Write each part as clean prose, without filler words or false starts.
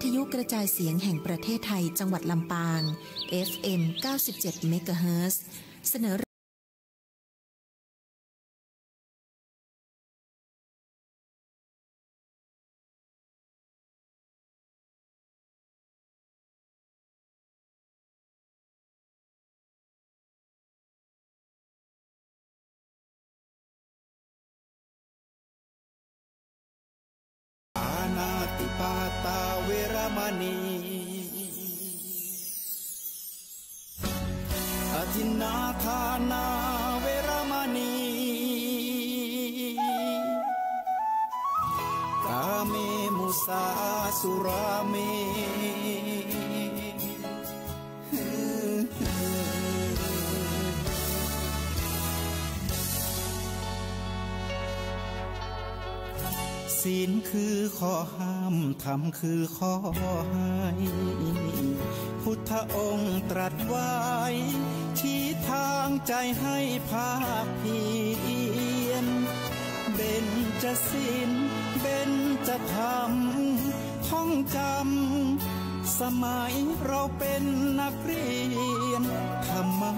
ทยุกระจายเสียงแห่งประเทศไทยจังหวัดลำปาง FM 97 เมกะเฮิรตซ์เสนอปาตาเวรมณีอทินนาทานาเวรมณีกาเมมุสาสุราเมศีลคือข้อห้ามธรรมคือข้อให้พุทธองค์ตรัสไว้ชี้ทางใจให้ภาคเพียรเบญจศีลเบญจธรรมท่องจำสมัยเราเป็นนักเรียนธรรมะ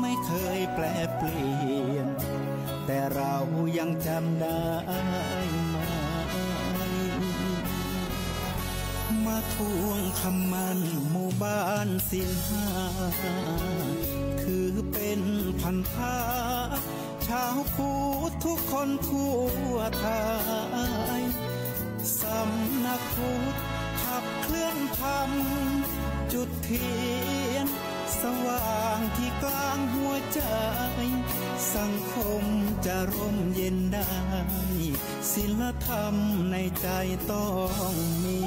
ไม่เคยแปรเปลี่ยนแต่เรายังจำได้มาทวงคำมันหมู่บ้านศีลห้าถือเป็นพันธะชาวพุทธทุกคนทั่วไทยสำนักพุทธขับเคลื่อนธรรมจุดเทียนสว่างที่กลางหัวใจสังคมจะร่มเย็นได้ศีลธรรมในใจต้องมี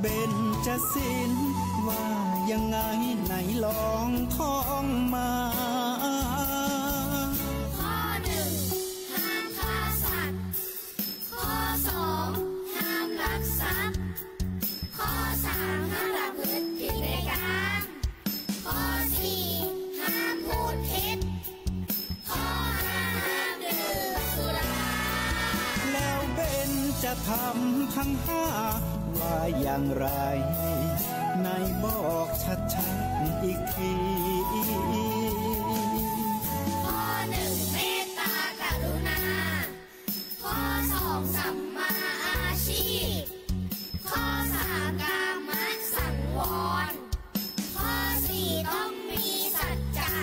เบญจศีลว่ายังไงไหนลองท่องมาข้อหนึ่งห้ามฆ่าสัตว์ข้อสองห้ามลักทรัพย์ข้อสามห้ามประพฤติผิดในกามข้อสี่ห้ามพูดเท็จข้อห้าห้ามดื่มสุราแล้วเบญจธรรมทั้งห้าว่าอย่างไรนายบอกชัดๆอีกทีข้อหนึ่งเมตตากรุณาข้อสองสัมมาอาชีพข้อสามกามสังวรข้อสี่ต้องมีสัจจะ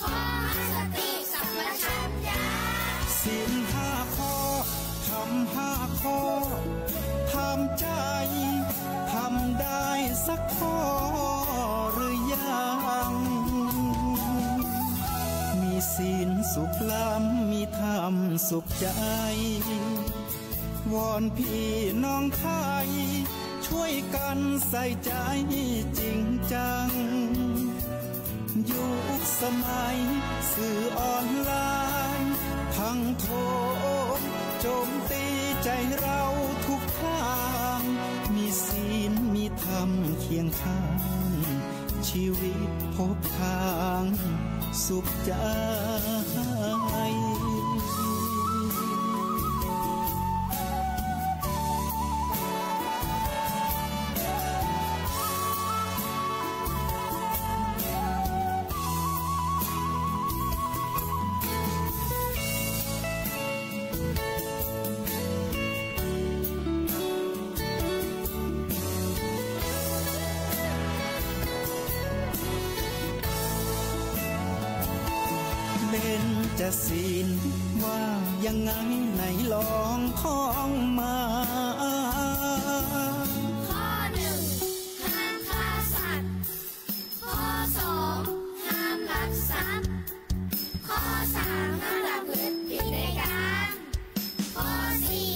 ข้อห้าสติสัมปชัญญะศีลห้าข้อทำห้าข้อทำใจทำได้สักข้อหรือยังมีศีลสุขล้ำมีธรรมสุขใจวอนพี่น้องไทยช่วยกันใส่ใจจริงจังยุคสมัยสื่อออนไลน์ทั้งโทรโจมตีใจเราทุกทางมีศีลมีธรรมเคียงข้างชีวิตพบทางสุขใจเบญจศีลว่ายังไงไหนลองท่องมาข้อหนึ่งห้ามฆ่าสัตว์ข้อสองห้ามลักทรัพย์ข้อสามห้ามประพฤติผิดในกามข้อสี่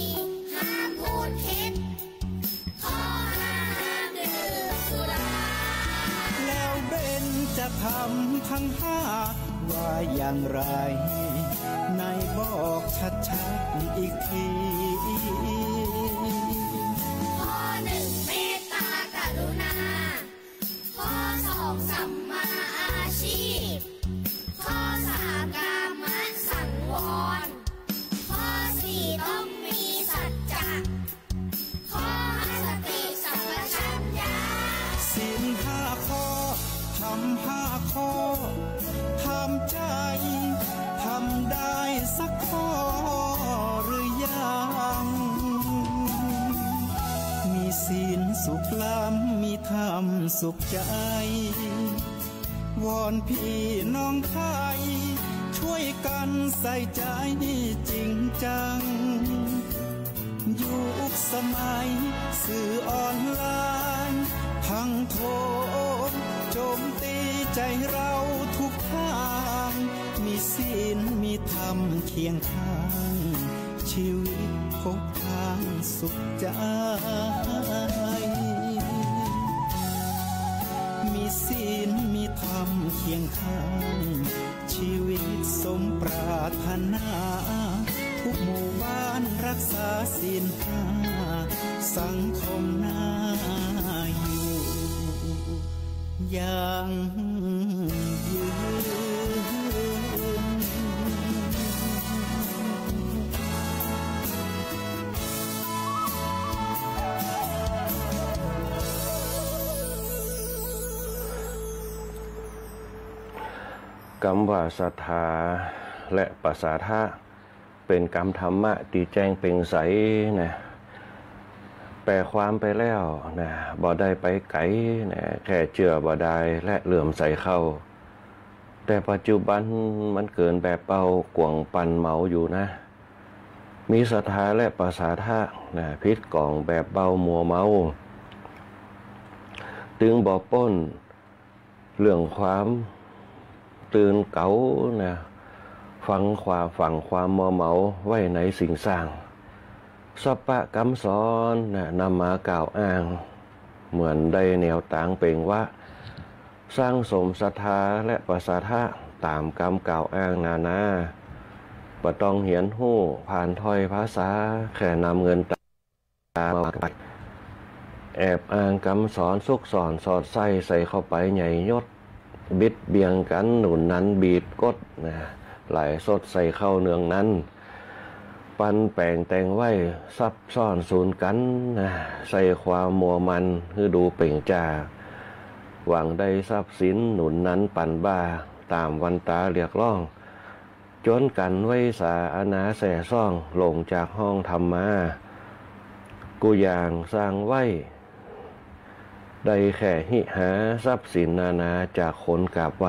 ห้ามพูดเท็จข้อห้าห้ามดื่มสุราแล้วเบญจธรรมทั้งห้าว่าอย่างไรนายบอกชัดๆอีกทีข้อหนึ่งเมตตากรุณาข้อสองสัมมาอาชีพข้อสามกามสังวรข้อสี่ต้องมีสัจจะข้อห้า ข้อทำใจทำได้สักข้อหรือยังมีศีลสุขล้ำมีธรรมสุขใจวอนพี่น้องไทยช่วยกันใส่ใจจริงจังยุคสมัยสื่อออนไลน์ทั้งโทรโจมตีใจเราทุกทางมีศีลมีธรรมเคียงข้างชีวิตพบทางสุขใจมีศีลมีธรรมเคียงข้างชีวิตสมปรารถนาทุกหมู่บ้านรักษาศีลห้าสังคมน่าอยู่อย่างยืนคำว่าศรัทธาและปัสสาทะเป็นกรรมธรรมะที่แจ้งเปล่งใสนะแปลความไปแล้วนะบ่ได้ไปไกลนะแค่เชื่อบ่ได้และเหลื่อมใสเข้าแต่ปัจจุบันมันเกินแบบเป่ากวงปันเมาอยู่นะมีศรัทธาและปัสสาทะนะพิษกล่องแบบเบามัวเมาตึงบ่ป้นเรื่องความตื่นเก๋านะฟังความมัวเมาไว้ในสิ่งสร้างสัพพะคำสอนนะนำมากล่าวอ้างเหมือนได้แนวต่างเป่งว่าสร้างสมศรัทธาและปัสสาทะตามคำกล่าวอ้างนาบ่ต้องเหียนหู้ผ่านถ้อยภาษาแค่นำเงินตามาแอบอ้างคำสอนซุกสอนสอดไส้ใส่เข้าไปใหญ่ยศบิดเบียงกันหนุนนั้นบีบกดนะไหลสดใส่เข้าเนืองนั้นปันแปลงแต่งไว้ซับซ้อนสูญกันนะใส่ความมัวมันคือดูเปล่งจ้าหวังได้ทรัพย์สินหนุนนั้นปันบ้าตามวันตาเรียกร้องจนกันไว้สาอนาแส่ซ่องลงจากห้องธรรมากูอย่างสร้างไว้ได้แค่หิหาทรัพย์สินนานาจากคนกราบไหว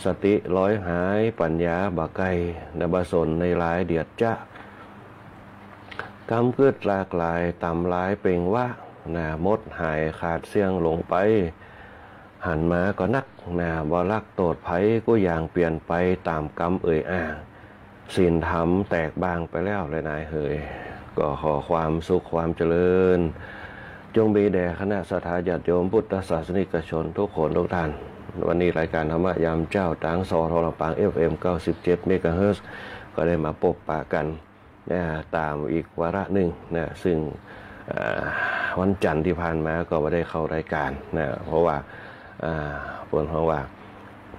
สติร้อยหายปัญญาบะไกนบสนในหลายเดียดจะกำเกิดหลากหลายต่ำหลายเปล่งว่าหน้ามดหายขาดเสียงลงไปหันมาก็นักหน้าบ่รักโตดไผก็อย่างเปลี่ยนไปตามกรรมเอ่ยอ้างศีลธรรมแตกบางไปแล้วเลยนายเฮยก็ขอความสุขความเจริญจงมีแด่คณะสัทธาญาติโยมพุทธศาสนิกชนทุกคนทุกท่านวันนี้รายการธรรมะยามเจ้าทางสทลำปาง FM 97 เมกะเฮิรตซ์ก็ได้มาพบปะกันนะตามอีกวาระหนึ่งนะซึ่งวันจันทร์ที่ผ่านมาก็ไม่ได้เข้ารายการนะเพราะว่าผลของว่า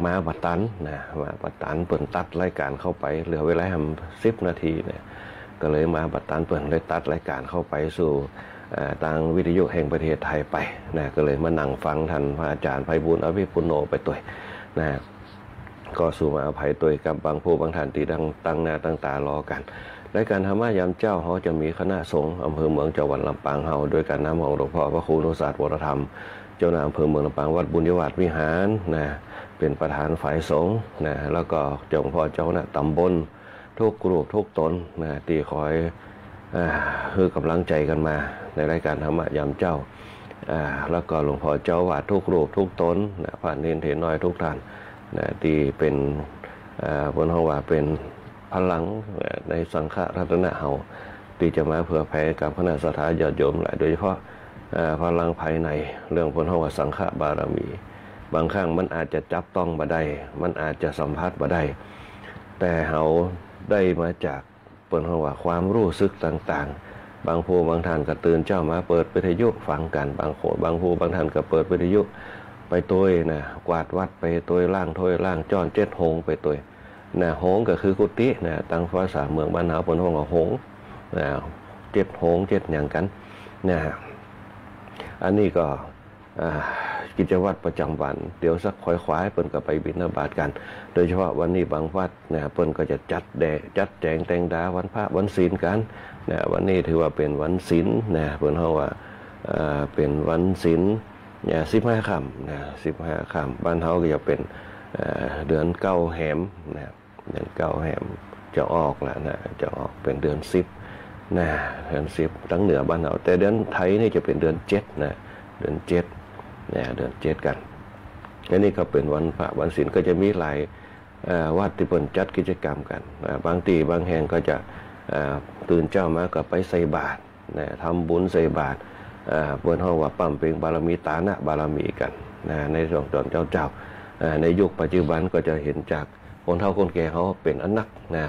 มาบัดตันนะมาบัดตันเปิดตัดรายการเข้าไปเหลือเวลาทำ10 นาทีเนี่ยก็เลยมาบัดตันเปิดเลยตัดรายการเข้าไปสู่ทางวิทยุแห่งประเทศไทยไปนะก็เลยมานั่งฟังท่านพระอาจารย์ไพบูลย์อภิปุโนไปตัวนะก็สู่มาอภัยตัวกับบางผู้บางท่านที่ตั้งหน้าตั้งตารอกันรายการธรรมะยามเจ้าเขาจะมีคณะสงฆ์อำเภอเมืองจังหวัดลำปางเฮาโดยการนำของหลวงพ่อพระครูนุศาสตร์วรธรรมเจ้าหน้าอำเภอเมืองลำปางวัดบุญยวาสวิหารนะเป็นประธานฝ่ายสงฆ์นะแล้วก็เจ้าพ่อเจ้าหน้าตำบลทุกกลุ่มทุกตนนะที่คอยคือกำลังใจกันมาในรายการธรรมะยามเจ้าแล้วก็หลวงพ่อเจ้าวาดทุกรูปทุกตนนะพระเนรเถรน้อยทุกท่านนะที่เป็นบนห้องว่าเป็นพลังในสังฆรัตนะเฮาที่จะมาเผื่อแผ่กับคณะสัทธาญาติโยมหลายโดยเฉพาะพลังภายในเรื่องบนห้องว่าสังฆบารมีบางครั้งมันอาจจะจับต้องบ่ได้มันอาจจะสัมผัสบ่ได้แต่เฮาได้มาจากเปิดห้องว่าความรู้สึกต่างๆบางผู้บางท่านก็ตื่นเจ้ามาเปิดวิทยุฟังกันบางผู้บางท่านก็เปิดวิทยุไปตัวนะกวาดวัดไปตัวล่างถ้วยล่างจ้อนเจ็ดโฮงไปตัวนะโฮงก็คือกุฏินะตั้งภาษาเมืองบ้านเฮาเปิดห้องว่าโฮงนะเจ็ดโฮงเจ็ดอย่างกันนะอันนี้ก็ กิจวัตรประจำวันเดี๋ยวสักค่อยขวายเปิ้นก็ไปบิณฑบาตกันโดยเฉพาะวันนี้บางวัดเนี่ยเปิ้นก็จะจัดแจงแต่งดาวันพระวันศีลกันเนี่ยวันนี้ถือว่าเป็นวันศีลนะเปิ้นเฮาว่าเป็นวันศีลเนี่ย15 ค่ำนะ15 ค่ำบ้านเฮาก็จะเป็นเดือน9 แหมนะเดือน9 แหมจะออกแล้วนะจะออกเป็นเดือน10นะเดือน10ทั้งเหนือบ้านเฮาแต่เดือนไทยนี่จะเป็นเดือน7นะเดือน7เนี่ยเดือน7กันและนี่ก็เป็นวันพระวันศีลก็จะมีหลายวัดที่เพิ่นจัดกิจกรรมกันบางที่บางแห่งก็จะตื่นเจ้ามาก็ไปใส่บาตรนะทำบุญใส่บาตรเพิ่นเฮาว่าปั๊มเป็นบารมีตานะบารมีกันนะในช่วงตอนเจ้าในยุคปัจจุบันก็จะเห็นจากคนเฒ่าคนแก่เขาเป็นอนักนะ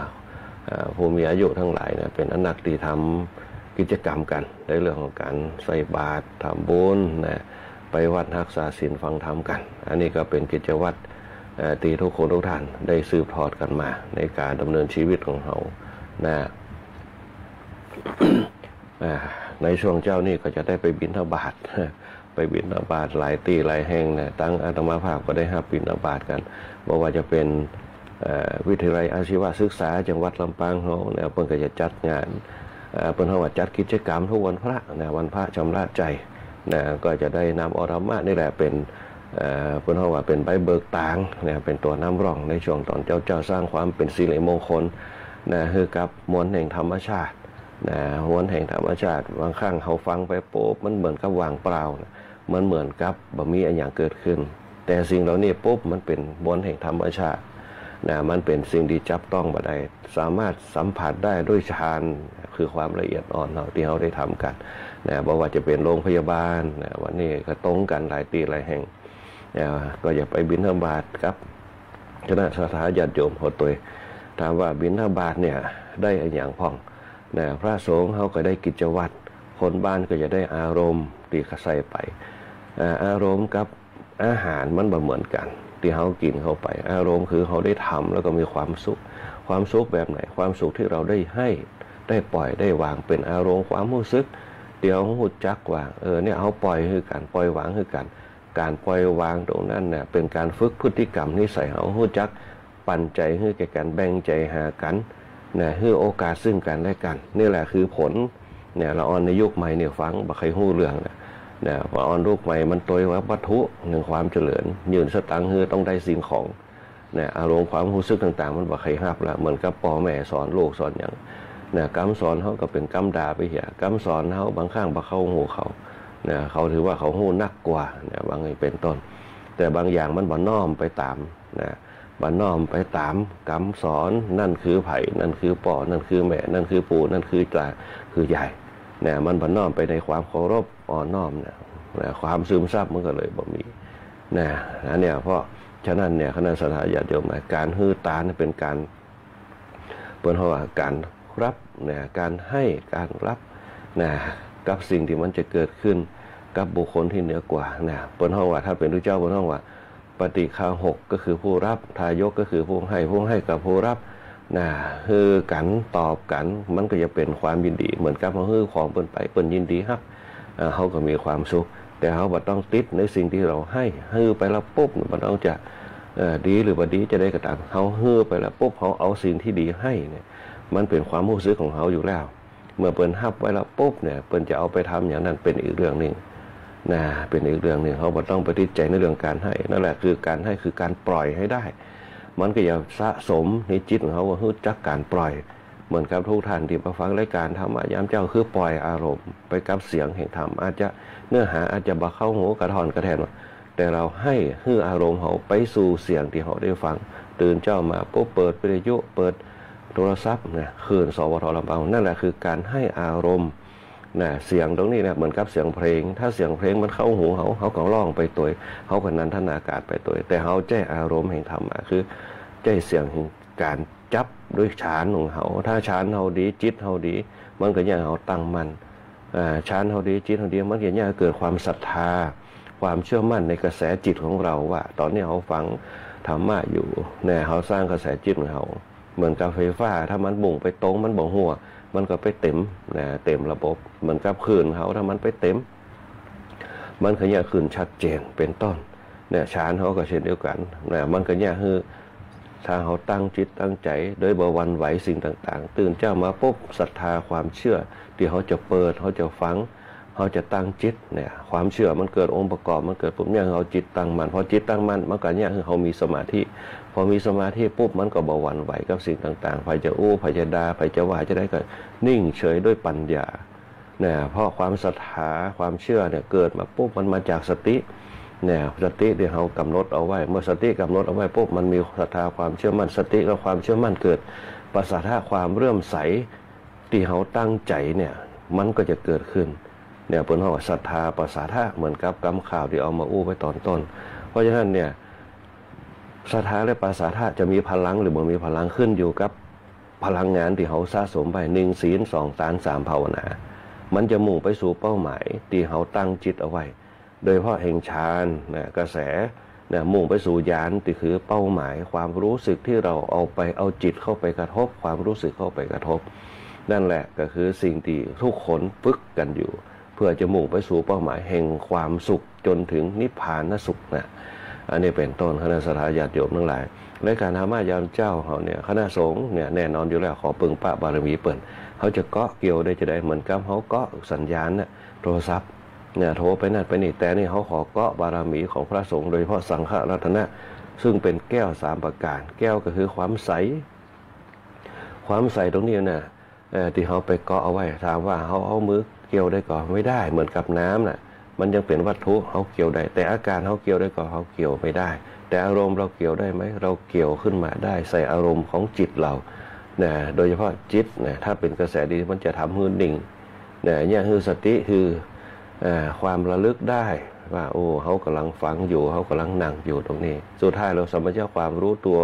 ผู้มีอายุทั้งหลายนะเป็นอนักที่ทำกิจกรรมกันในเรื่องของการใส่บาตรทำบุญนะไปวัดรักษาศีลฟังธรรมกันอันนี้ก็เป็นกิจวัตรที่ทุกคนทุกท่านได้สืบทอดกันมาในการดำเนินชีวิตของเขานะ ในช่วงเจ้านี่ก็จะได้ไปบิณฑบาตไปบิณฑบาตหลายที่หลายแห่งนะตั้งอาตมาภาพก็ได้รับบิณฑบาตกันบอกว่าจะเป็นวิทยาลัยอาชีวศึกษาจังหวัดลำปางเฮาเนี่ยเพิ่นก็จะจัดงานเพิ่นเฮาว่าจัดกิจกรรมทุกวันพระนะวันพระชำระใจนะก็จะได้นำอรมะนี่แหละเป็นเพิ่นเฮาว่าเป็นใบเบิกตางนะเป็นตัวนำร่องในช่วงตอนเจ้าสร้างความเป็นสิริมงคลนะคือกับมวลแห่งธรรมชาตินะมวลแห่งธรรมชาติบางครั้งเฮาฟังไปปุ๊บมันเหมือนกับว่างเปล่านะมันเหมือนกับบ่มีอะไรอย่างเกิดขึ้นแต่สิ่งเหล่านี้ปุ๊บมันเป็นมวลแห่งธรรมชาตินะมันเป็นสิ่งที่จับต้องบ่ได้สามารถสัมผัสได้ด้วยฌานคือความละเอียดอ่อนที่เราได้ทำกันนะบอกว่าจะเป็นโรงพยาบาลนะวันนี้ก็ตรงกันหลายที่หลายแห่งนะก็อย่าไปบิณฑบาตครับคณะศรัทธาญาติโยมเขาตัวถามว่าบิณฑบาตเนี่ยได้อย่างพ่องนะพระสงฆ์เขาก็ได้กิจวัตรคนบ้านก็จะได้อารมณ์ที่เขาใส่ไปอารมณ์กับอาหารมันบ่เหมือนกันที่เขากินเข้าไปอารมณ์คือเขาได้ทำแล้วก็มีความสุขแบบไหนความสุขที่เราได้ให้ได้ปล่อยได้วางเป็นอารมณ์ความรู้สึกเดี๋ยวหูจักวางเนี่ยเขาปล่อยคือการปล่อยวางคือการปล่อยวางตรงนั้นเนี่ยเป็นการฝึกพฤติกรรมนิสัยเขาหูจักปันใจคือแก่การแบ่งใจหากันนะคือโอกาสซึ่งกันและกันนี่แหละคือผลเนี่ยเราออนในยุคใหม่เนี่ยฟังบ่เคยหู้เรื่องนะพอออนลูกใหม่มันตัวว่าวัตถุหนึ่งความเจริญยืนสตังค์คือต้องได้สิ่งของนะอารมณ์ความรู้สึกต่างๆมันบ่เคยรับละเหมือนกับพ่อแม่สอนลูกสอนอย่างนะกำสอนเขาก็เป็นกำด่าไปเหี้ยกำสอนเขาบางครั้งบ่เข้าหูเขานะเขาถือว่าเขาหูนักกว่านะบางอย่างเป็นต้นแต่บางอย่างมันบ่น้อมไปตามนะบ่น้อมไปตามกำสอนนั่นคือไผ่นั่นคือป่อนั่นคือแม่นั่นคือปู่นั่นคือตาคือใหญ่เนี่ยมันบ่น้อมไปในความเคารพอ่อนน้อมนะความซึมซับมันก็เลยบ่มีนะเนี่ยเพราะฉะนั้นเนี่ยคณะศรัทธาญาติโยมการฮือตาเป็นการเปิ้นว่าการรับเนี่ยการให้การรับนะกับสิ่งที่มันจะเกิดขึ้นกับบุคคลที่เหนือกว่านะเปิ้นว่าถ้าเป็นพระเจ้าเปิ้นว่าปฏิฆาหกก็คือผู้รับทายกก็คือผู้ให้กับผู้รับนะคือกันตอบกันมันก็จะเป็นความยินดีเหมือนกับเฮาฮือของเปิ้นไปเปิ้นยินดีครับเฮาก็มีความสุขแต่เฮาบ่ต้องติดในสิ่งที่เราให้ฮือไปแล้วปุ๊บบ่ต้องจะดีหรือบ่ดีจะได้ก็ตามเฮาฮือไปแล้วปุ๊บเฮาเอาสิ่งที่ดีให้เนี่ยมันเป็นความรู้สึกของเฮาอยู่แล้วเมื่อเปิ้นรับไว้แล้วปุ๊บเนี่ยเปิ้นจะเอาไปทำอย่างนั้นเป็นอีกเรื่องนึงนะเป็นอีกเรื่องนึงเฮาบ่ต้องไปติดใจในเรื่องการให้นั่นแหละคือการให้คือการปล่อยให้ได้มันก็จะสะสมในจิตของเขาว่ารู้จักการปล่อยเหมือนกับทุกท่านที่มาฟังรายการธรรมะยามเจ้าคือปล่อยอารมณ์ไปกับเสียงแห่งธรรมอาจจะเนื้อหาอาจจะบ่เข้าหูกระท่อนกระแทนแต่เราให้อารมณ์เขาไปสู่เสียงที่เขาได้ฟังตื่นเจ้ามาปุ๊บเปิดวิทยุเปิดโทรศัพท์เนี่ยคืนสวทลำปางนั่นแหละคือการให้อารมณ์นะเสียงตรงนี้เนี่ยเหมือนกับเสียงเพลงถ้าเสียงเพลงมันเข้าหูเขาก็ร้องไปตัวเขาก็นันทนาการไปตัวแต่เขาแจ้อารมณ์แห่งธรรมะคือแจ้เสียงแห่งการจับด้วยฌานของเขาถ้าฌานเขาดีจิตเขาดีมันก็ยังเขาตั้งมั่นฌานเขาดีจิตเขาดีมันก็ยังเกิดความศรัทธาความเชื่อมั่นในกระแสจิตของเราว่าตอนนี้เขาฟังธรรมะอยู่เนี่ยเขาสร้างกระแสจิตของเขาเหมือนกับไฟฟ้าถ้ามันบุ่งไปตรงมันบ่หัวมันก็ไปเต็มนะเต็มระบบเหมือนกับคลื่นเขาถ้ามันไปเต็ม มันก็เนี่ยขึ้นชัดเจนเป็นต้นเนี่ยฌานเขาก็เช่นเดียวกันเนี่ยมันก็เนี่ยคือถ้าเขาตั้งจิตตั้งใจโดยบ่หวั่นไหวสิ่งต่างๆตื่นเจ้ามาปุ๊บศรัทธาความเชื่อที่เขาจะเปิดเขาจะฟังเขาจะตั้งจิตเนี่ยความเชื่อมันเกิดองค์ประกอบมันเกิดปุ๊บเนี่ยเขาจิตตั้งมั่นพอจิตตั้งมั่นมันก็เนี่ยคือเขามีสมาธิพอมีสมาธิปุ๊บมันก็บ่หวั่นไหวกับสิ่งต่างๆใครจะอู้ใครจะด่าใครจะว่าจะได้ก็นิ่งเฉยด้วยปัญญาเนี่ยเพราะความศรัทธาความเชื่อเนี่ยเกิดมาปุ๊บมันมาจากสติเนี่ยสติที่เขากำหนดเอาไว้เมื่อสติกำหนดเอาไว้ปุ๊บมันมีศรัทธาความเชื่อมั่นสติกับความเชื่อมั่นเกิดประสาทะความเรื่มใสที่เขาตั้งใจเนี่ยมันก็จะเกิดขึ้นเนี่ยเป็นว่าศรัทธาประสาทะเหมือนกับกำข่าวที่เอามาอู้ไว้ตอนต้นเพราะฉะนั้นเนี่ยศรัทธาและประสาทะจะมีพลังหรือบ่มีพลังขึ้นอยู่กับพลังงานที่เขาสะสมไป1ศีล2 ทาน 3 ภาวนามันจะมุ่งไปสู่เป้าหมายที่เขาตั้งจิตเอาไว้โดยเฉพาะแห่งฌานนะกระแสนะมุ่งไปสู่ญาณที่คือเป้าหมายความรู้สึกที่เราเอาจิตเข้าไปกระทบความรู้สึกเข้าไปกระทบนั่นแหละก็คือสิ่งที่ทุกคนฝึกกันอยู่เพื่อจะมุ่งไปสู่เป้าหมายแห่งความสุขจนถึงนิพพานสุขนะอันนี้เป็นต้นคณะสัตยาญาติโยมทั้งหลายและการธรรมะยามเจ้าเขาเนี่ยคณะสงฆ์เนี่ยแน่นอนอยู่แล้วขอปึงปะบารมีเปิ่นเขาจะเกาะเกี่ยวได้จะได้เหมือนกับเขาเกาะสัญญาณเนี่ยโทรศัพท์เนี่ยโทรไปนั่นไปนี่แต่นี่เขาขอเกาะบารมีของพระสงฆ์โดยเฉพาะสังฆรัตนะซึ่งเป็นแก้ว3ประการแก้วก็คือความใสตรงนี้เนี่ยที่เขาไปเกาะเอาไว้ถามว่าเขาเอามือเกี่ยวได้ก่อนไม่ได้เหมือนกับน้ำน่ะมันยังเป็นวัตถุเขาเกี่ยวได้แต่อาการเขาเกี่ยวได้ก่อนเขาเกี่ยวไม่ได้แต่อารมณ์เราเกี่ยวได้ไหมเราเกี่ยวขึ้นมาได้ใส่อารมณ์ของจิตเราเนี่ยโดยเฉพาะจิตเนี่ยถ้าเป็นกระแสดีมันจะทำให้นิ่งเนี่ยคือสติคือความระลึกได้ว่าโอ้เขากำลังฟังอยู่เขากำลังนั่งอยู่ตรงนี้สุดท้ายเราสัมปชัญญะความรู้ตัว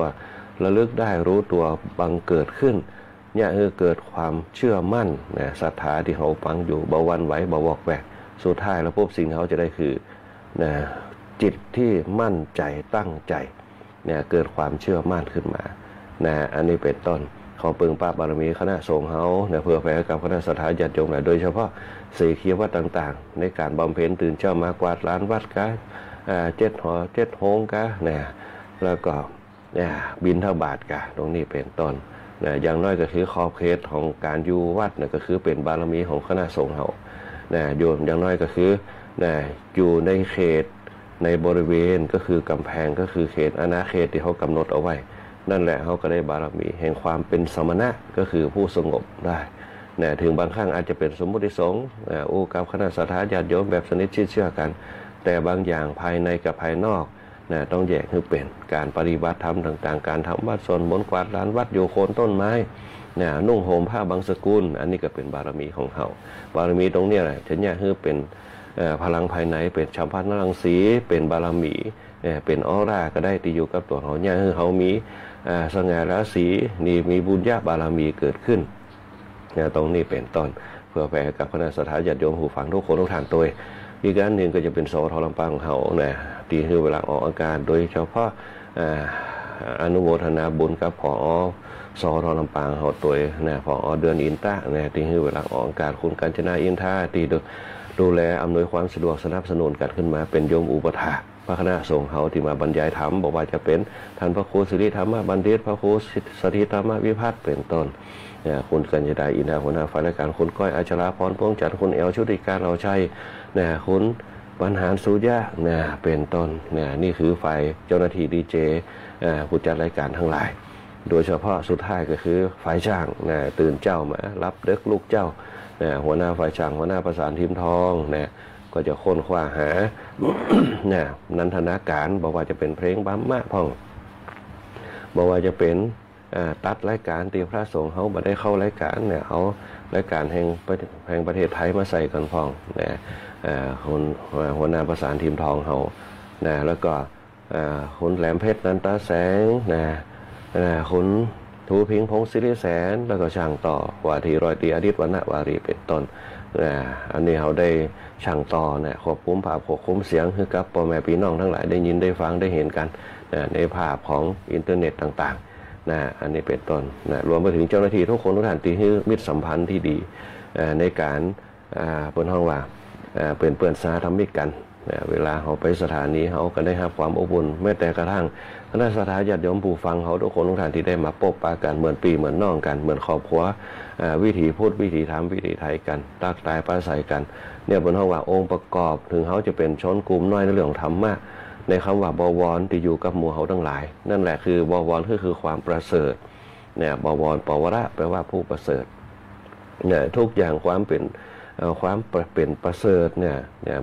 ระลึกได้รู้ตัวบังเกิดขึ้นเนี่ยคือเกิดความเชื่อมั่นนะศรัทธาที่เขาฟังอยู่บ่หวั่นไหวบ่วอกแวกสุดท้ายแล้วพบสิ่งเขาจะได้คือนะจิตที่มั่นใจตั้งใจเนี่ยเกิดความเชื่อมั่นขึ้นมานะอันนี้เป็นต้นขอปึงปะบารมีคณะสงฆ์เฮาเนี่ยเพื่อแผ่กับคณะสัตยาญาติโยมโดยเฉพาะสี่เคียวัดต่างๆในการบำเพ็ญตื่นเช้ามากวาดลานวัดกะ7 โหงกะเนี่ยแล้วก็เนี่ยบิณฑบาตกะตรงนี้เป็นต้นเนี่ยอย่างน้อยก็คือขอบเขตของการอยู่วัดเนี่ยก็คือเป็นบารมีของคณะสงฆ์เฮาเนี่ยโยมอย่างน้อยก็คือเนี่ยอยู่ในเขตในบริเวณก็คือกำแพงก็คือเขตอาณาเขตที่เขากำหนดเอาไว้นั่นแหละเขาก็ได้บารมีแห่งความเป็นสมณะก็คือผู้สงบได้เนี่ยถึงบางครั้งอาจจะเป็นสมมุติสงฆ์กับคณะสัตยาญาติโยมแบบสนิทชิดเชื่อกันแต่บางอย่างภายในกับภายนอกเนี่ยต้องแยกให้เป็นการปฏิบัติธรรมต่างๆการทำวัดสวดมนต์กวาดลานวัดโยโคนต้นไม้เนี่ยนุ่งห่มผ้าบางสกุลอันนี้ก็เป็นบารมีของเขาบารมีตรงนี้แหละฉันอยากให้เป็นพลังภายในเป็นฉัพพะรังสีเป็นบารมีเป็นออร่าก็ได้ที่อยู่กับตัวเขาเนี่ยคือเขามีสง่าราศีนี่มีบุญญาบารมีเกิดขึ้นเนี่ยตรงนี้เป็นต้นเพื่อแผ่กับคณะสัตยาญาติโยมผู้ฟังทุกคนทุกท่านตัวอีกอันหนึ่งก็จะเป็นสทลำปางของเขาเนี่ยที่คือเวลาออกอาการโดยเฉพาะอนุโมทนาบุญกับผอ.สทลำปางเขาตัวเนี่ยผอ.เดือนอินตะเนี่ยที่คือเวลาออกอาการคุณกัญจนาอินทาที่ดูแลอำนวยความสะดวกสนับสนุนกันขึ้นมาเป็นโยมอุปถากพระคณะสงฆ์เขาที่มาบรรยายธรรมบอกว่าจะเป็นท่านพระครูสิริธรรมบัณฑิตพระครูสถิตธรรมวิพัฒน์เป็นต้นเนี่ยคุณกัญญาอินทาหัวหน้าฝ่ายราชการคุณก้อยอัชราพรพวงจันทร์คุณเอลชุติการเราชัยเนี่ยคุณบรรหารสุญญะเนี่ยเป็นต้นเนี่ยนี่คือฝ่ายเจ้าหน้าที่ดีเจผู้จัดรายการทั้งหลายโดยเฉพาะสุดท้ายก็คือฝ่ายช่างเนี่ยตื่นเจ้ามารับเด็กลูกเจ้าเนี่ยหัวหน้าฝ่ายช่างหัวหน้าประสานทีมทองเนี่ยก็จะค้นคว้าหา เนี่ยนันทนาการบอกว่าจะเป็นเพลงบัมมะพ่องบอกว่าจะเป็นตัดรายการตีพระสงฆ์เขาบ่ได้เข้ารายการเนี่ยเอารายการแห่งประเทศไทยมาใส่กันพ่องเนี่ยคนหัวหน้าประสานทีมทองเขาเนี่ยแล้วก็คนแหลมเพชรนันตาแสงเนี่ยคนทูพิงพงศิริแสนแล้วก็ช่างต่อว่าที่ร้อยตรีอดิษฐ์วรรณวารีเป็นต้นอันนี้เขาได้ช่างต่อเนี่ยควบคุมภาพควบคุมเสียงคือกับพ่อแม่พี่น้องทั้งหลายได้ยินได้ฟังได้เห็นกันในภาพของอินเทอร์เน็ตต่างๆอันนี้เป็นต้นรวมไปถึงเจ้าหน้าที่ทุกคนทุกท่านที่ให้มิตรสัมพันธ์ที่ดีในการเป็นห้องว่าเป็นเพื่อนสาธมิกกัน เวลาเขาไปสถานีเขาก็ได้รับความอบอุ่นแม้แต่กระทั่งคณะสัตยาติโยมผู้ฟังเขาทุกคนทุกท่านที่ได้มาพบปะกันเหมือนปีเหมือนน้องกันเหมือนครอบครัววิถีพูดวิถีธรรมวิถีไทยกันตักตายปราศัยกันเนี่ยบนห้องว่าองค์ประกอบถึงเขาจะเป็นชนกลุ่มน้อยในเรื่องธรรมะในคำว่าบวรที่อยู่กับหมู่เขาทั้งหลายนั่นแหละคือบวรคือความประเสริฐเนี่ยบวรปวระแปลว่าผู้ประเสริฐเนี่ยทุกอย่างความเป็นประเสริฐเนี่ย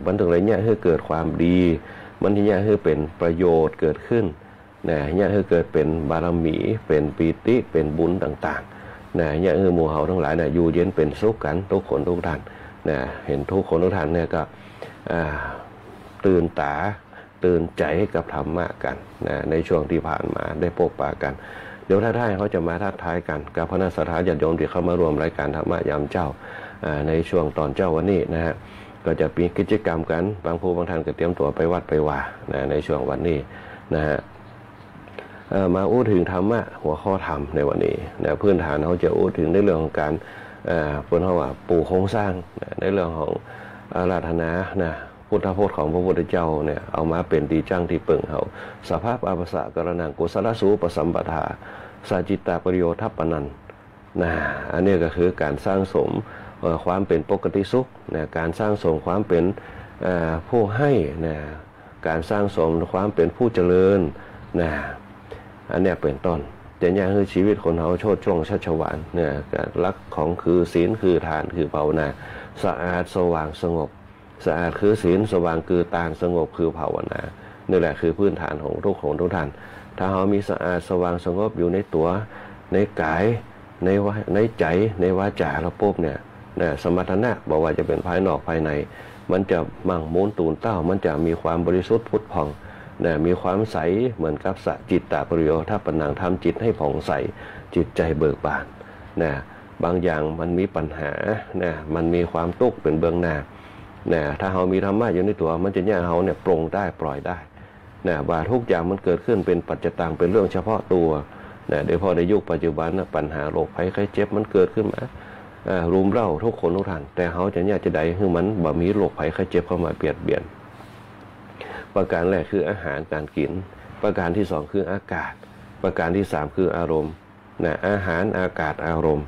มันถึงอะไรเนี่ยคือเกิดความดีมันที่เนี่ยคือเป็นประโยชน์เกิดขึ้นเนี่ยคือเกิดเป็นบารมีเป็นปีติเป็นบุญต่างๆเนี่ยคือหมู่เฮาทั้งหลายเนี่ยอยู่เย็นเป็นสุขกันทุกคนทุกท่านเนี่ยเห็นทุกคนทุกท่านเนี่ยก็ตื่นตาตื่นใจกับธรรมะกันในช่วงที่ผ่านมาได้พบปะกันเดี๋ยวถ้าได้เขาจะมาทักทายกันกับคณะสัตยาติโยมที่เข้ามาร่วมรายการธรรมะยามเจ้าในช่วงตอนเจ้าวันนี้นะฮะก็จะมีกิจกรรมกันบางผู้บางท่านก็เตรียมตัวไปวัดไปว่าในช่วงวันนี้นะฮะมาอู้ถึงธรรมะหัวข้อธรรมในวันนี้นะพื้นฐานเขาจะอู้ถึงในเรื่องของการพูดว่าปูโครงสร้างในเรื่องของอาราธนานะพุทธพจน์ของพระพุทธเจ้าเนี่ยเอามาเป็นที่จ้างที่เปิ่งเขาสภาพอาภสะกรณังกุศลสูปสัมปทาสัจจิตาปริโยทัปปนันนะอันนี้ก็คือการสร้างสมความเป็นปกติสุขนะการสร้างสมความเป็นผู้ให้นะการสร้างสมความเป็นผู้เจริญนะอันนี้เป็นต้นแต่เนี่ยคือชีวิตคนเขาโชติช่วงชัชวาลเนี่ยรักของคือศีลคือทานคือภาวนาสะอาดสว่างสงบสะอาดคือศีลสว่างคือทานสงบคือภาวนานี่แหละคือพื้นฐานของทุกคนทุกท่านถ้าเขามีสะอาดสว่างสงบอยู่ในตัวในกายในใจในวาจาเราปุ๊บเนี่ยสมรรถนะบอกว่าจะเป็นภายนอกภายในมันจะมั่งมูลตูนเต้ามันจะมีความบริสุทธิ์พุทธผ่องมีความใสเหมือนกับสัจจิตตปริโยทัปปนังทำจิตให้ผ่องใสจิตใจเบิกบานบางอย่างมันมีปัญหามันมีความทุกข์เป็นเบื้องหน้าถ้าเรามีธรรมะอยู่ในตัวมันจะเนี่ยเราเนี่ยปลงได้ปล่อยได้ว่าทุกอย่างมันเกิดขึ้นเป็นปัจจตังเป็นเรื่องเฉพาะตัวโดยเฉพาะในยุคปัจจุบันปัญหาโรคภัยไข้เจ็บมันเกิดขึ้นมารุมเร้าทุกคนทุกท่านแต่เขาจะเนี่ยจะได้คือมันบ่มีโรคภัยไข้เจ็บเข้ามาเบียดเบียนประการแรกคืออาหารการกินประการที่สองคืออากาศประการที่สามคืออารมณ์อาหารอากาศอารมณ์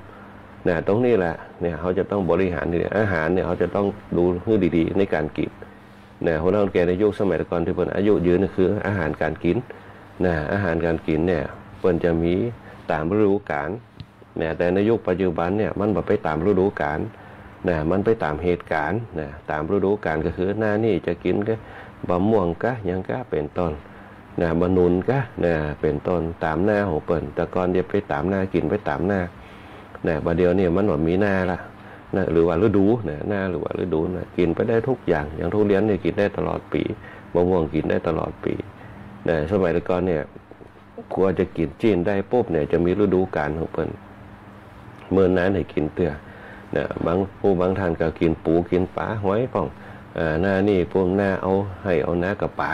ตรงนี้แหละเนี่ยเขาจะต้องบริหารอาหารเนี่ยเขาจะต้องดูให้ดีๆในการกินคนเราแก่ในยุคสมัยก่อนที่เป็นอายุยืนนี่คืออาหารการกินอาหารการกินเนี่ยเพิ่นจะมีตามฤดูกาลแต่ในยุคปัจจุบันเนี่ยมันบ่ไปตามฤดูกาลมันไปตามเหตุการณ์ตามฤดูกาลก็คือหน้านี่จะกินก็บะม่วงกะยังกะเป็นต้นบะนุนกะเป็นต้นตามหน้าของเปิ้นแต่ก่อนเดี๋ยวไปตามหน้ากินไปตามหน้าบัดเดียวเนี่ยมันหมดมีหน้าละหรือว่าฤดูหน้าหรือว่าฤดูกินไปได้ทุกอย่างอย่างทุเรียนเนี่ยกินได้ตลอดปีมะม่วงกินได้ตลอดปีสมัยก่อนเนี่ยกลัวจะกินจีนได้ปุ๊บเนี่ยจะมีฤดูกาลของเปิ้นเมื่อนั้นให้กินเตื้อบางท่านก็กินปูกินปลาหอยป่องหน้านี่พวกหน้าเอาหน้ากับปลา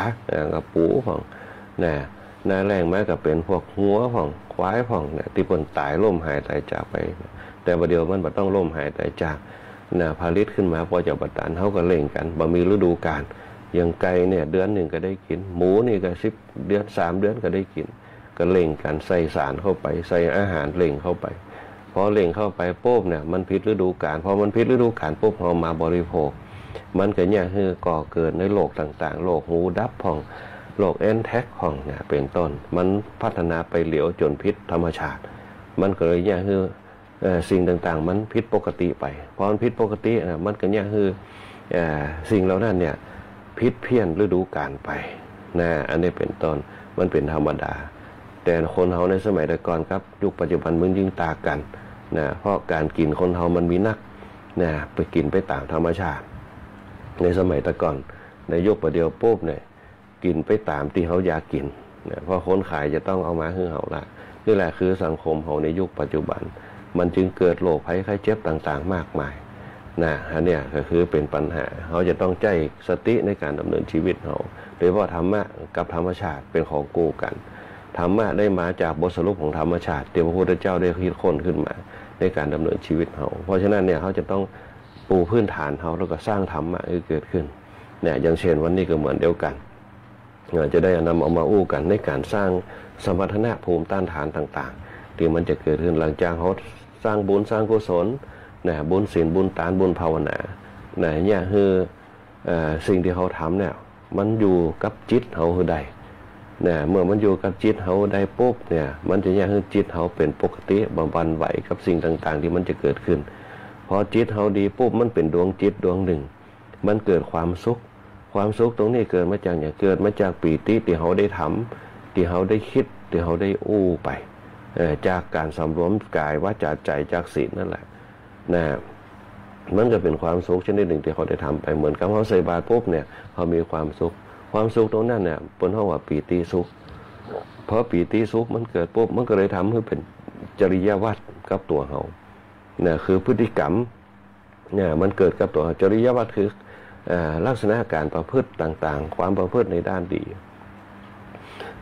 กับปูป่องหน้าแรงมากกับเป็นพวกหัวป่องควายป่องที่เปิ้นตายล่มหายตายจากไปแต่ประเดี๋ยวมันบ่ต้องล่มหายตายจากผลิตขึ้นมาพอจะบัดดาลเขาก็เล่งกันบ่มีฤดูกาลอย่างไก่เนี่ยเดือนหนึ่งก็ได้กินหมูนี่ก็10 เดือน3 เดือนก็ได้กินก็เล่งกันใส่สารเข้าไปใส่อาหารเล่งเข้าไปพอเล่งเข้าไปปุ๊บเนี่ยมันผิดฤดูกาลพอมันผิดฤดูกาลปุ๊บเอามาบริโภคมันก็เนี่ยคือก่อเกิดในโรคต่างๆโรคหูดับผ่องโรคแอนแทกผ่องเนี่ยเป็นต้นมันพัฒนาไปเหลียวจนพิษธรรมชาติมันก็เลยเนี่ยคือสิ่งต่างๆมันผิดปกติไปพอมันผิดปกติมันก็เนี่ยคือสิ่งเหล่านั้นเนี่ยผิดเพี้ยนฤดูกาลไปอันนี้เป็นต้นมันเป็นธรรมดาแต่คนเฮาในสมัยแต่ก่อนครับยุคปัจจุบันมึงยิ่งตากันเพราะการกินคนเฮามันมีนักไปกินไปตามธรรมชาติในสมัยแต่ก่อนในยุคประเดียวปุ๊บเนี่ยกินไปตามที่เขาอยากกินเพราะคนขายจะต้องเอามาให้เฮาละนี่แหละคือสังคมเฮาในยุคปัจจุบันมันจึงเกิดโรคภัยไข้เจ็บต่างๆมากมายอันนี้ก็คือเป็นปัญหาเขาจะต้องใจสติในการดำเนินชีวิตเขาโดยเฉพาะธรรมะกับธรรมชาติเป็นของคู่กันธรรมะได้มาจากบทสรุปของธรรมชาติที่พระพุทธเจ้าได้คิดค้นขึ้นมาในการดำเนินชีวิตเขาเพราะฉะนั้นเนี่ยเขาจะต้องปูพื้นฐานเขาแล้วก็สร้างธรรมะให้เกิดขึ้น เนี่ยอย่างเช่นวันนี้ก็เหมือนเดียวกันจะได้นำเอามาอู้กันในการสร้างสมรรถนะภูมิต้านทานต่างๆที่มันจะเกิดขึ้นหลังจากเขาสร้างบุญสร้างกุศลเนี่ยบุญศีลบุญทานบุญภาวนาเนี่ยคือสิ่งที่เขาทำเนี่ยมันอยู่กับจิตเขาคือใดเนี่ยเมื่อมันอยู่กับจิตเขาได้ปุ๊บเนี่ยมันจะให้จิตเขาเป็นปกติบำบัดไหวกับสิ่งต่างๆที่มันจะเกิดขึ้นพอจิตเขาดีปุ๊บมันเป็นดวงจิตดวงหนึ่งมันเกิดความสุขตรงนี้เกิดมาจากอย่างเกิดมาจากปีติที่เขาได้ทำที่เขาได้คิดที่เขาได้อู้ไปจากการสำรวมกายวาจาใจจากศีลนั่นแหละนะมันก็เป็นความสุขชนิดหนึ่งที่เขาได้ทำไปเหมือนกับเขาใส่บาตรปุ๊บเนี่ยเขามีความสุขตรงนั้นเนี่ยเป็นห้องว่าปีติสุขเพราะปีติสุขมันเกิดปุ๊บมันก็เลยทำให้เป็นจริยวัตรกับตัวเขาเนี่ยคือพฤติกรรมเนี่ยมันเกิดกับตัวจริยวัตรคือลักษณะการประพฤติต่างๆความประพฤติในด้านดี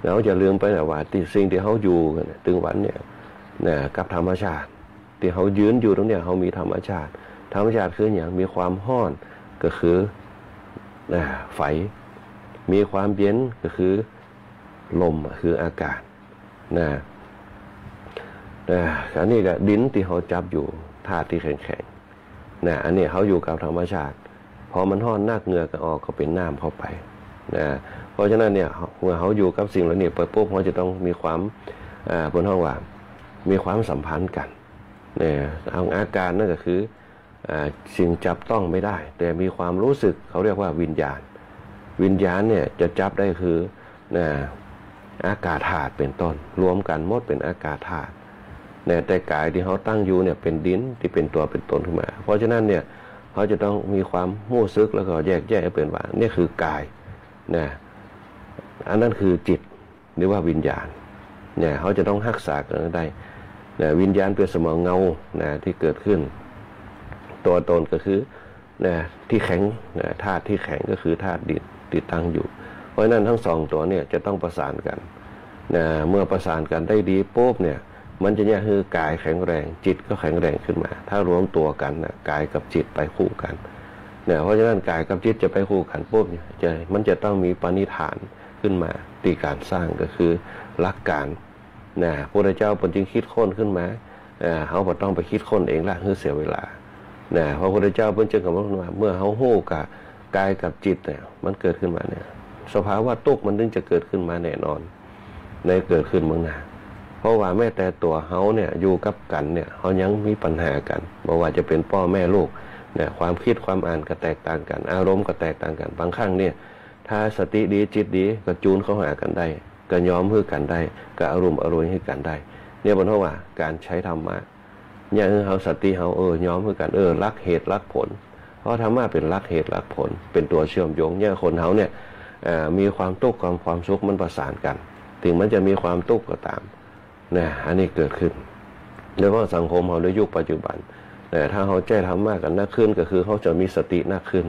แล้วจะลืมไปแต่ว่าสิ่งที่เขาอยู่กันถึงวันเนี่ยกับธรรมชาติที่เขายืนอยู่ตรงเนี้ยเขามีธรรมชาติคืออย่างมีความร้อนก็คือไฟมีความเย็นก็คือลมคืออากาศอันนี้ก็ดินที่เขาจับอยู่ธาตุที่แข็งๆอันนี้เขาอยู่กับธรรมชาติพอมันร้อนนักเหงื่อก็ออกก็เป็นน้ำเข้าไปเพราะฉะนั้นเนี่ยเมื่อเขาอยู่กับสิ่งเหล่านี้ปุ๊บเขาจะต้องมีความบนห้องว่ามีความสัมพันธ์กันเอาอาการนั่นก็คือสิ่งจับต้องไม่ได้แต่มีความรู้สึกเขาเรียกว่าวิญญาณเนี่ยจะจับได้คืออากาศธาตุเป็นต้นรวมกันหมดเป็นอากาศธาตุแต่กายที่เขาตั้งอยู่เนี่ยเป็นดินที่เป็นตัวเป็นตนขึ้นมาเพราะฉะนั้นเนี่ยเขาจะต้องมีความรู้สึกแล้วก็แยกแยะเป็นว่านี่คือกายอันนั้นคือจิตหรือว่าวิญญาณเนี่ยเขาจะต้องรักษากันได้วิญญาณเป็นเสมอเงาที่เกิดขึ้นตัวตนก็คือที่แข็งธาตุที่แข็งก็คือธาตุดินที่ตั้งอยู่เพราะฉะนั้นทั้งสองตัวเนี่ยจะต้องประสานกันเมื่อประสานกันได้ดีปุ๊บเนี่ยมันจะเนี่ยคือกายแข็งแรงจิตก็แข็งแรงขึ้นมาถ้ารวมตัวกันกายกับจิตไปคู่กันเพราะฉะนั้นกายกับจิตจะไปคู่กันปุ๊บมันจะต้องมีปณิธานขึ้นมาตีการสร้างก็คือหลักการพระพุทธเจ้าเป็นจริงคิดค้นขึ้นมาเขาบ่ต้องไปคิดค้นเองละคือเสียเวลาพระพุทธเจ้าเป็นจึงกำหนดว่าเมื่อเขาฮู้กับกายกับจิตเนี่ยมันเกิดขึ้นมาเนี่ยสภาวะทุกข์มันถึงจะเกิดขึ้นมาแน่นอนเกิดขึ้นเมื่อนาเพราะว่าแม้แต่ตัวเขาเนี่ยอยู่กับกันเนี่ยเขายังมีปัญหากันไม่ว่าจะเป็นพ่อแม่ลูกความคิดความอ่านก็แตกต่างกันอารมณ์ก็แตกต่างกันบางครั้งเนี่ยถ้าสติดีจิตดีก็จูนเข้าหากันได้ก็ยอมให้กันได้ก็อารมณ์ให้กันได้เนี่ยเพราะว่าการใช้ธรรมะเนี่ยเขาสติเขายอมให้กันรักเหตุรักผลเพราะธรรมะเป็นรักเหตุรักผลเป็นตัวเชื่อมโยงเนี่ยคนเขาเนี่ยมีความทุกข์ความสุขมันประสานกันถึงมันจะมีความทุกข์ก็ตามอันนี้เกิดขึ้นโดยเฉพาะสังคมเราในยุคปัจจุบันถ้าเขาแจ้ธรรมะกันนักขึ้นก็คือเขาจะมีสตินักขึ้น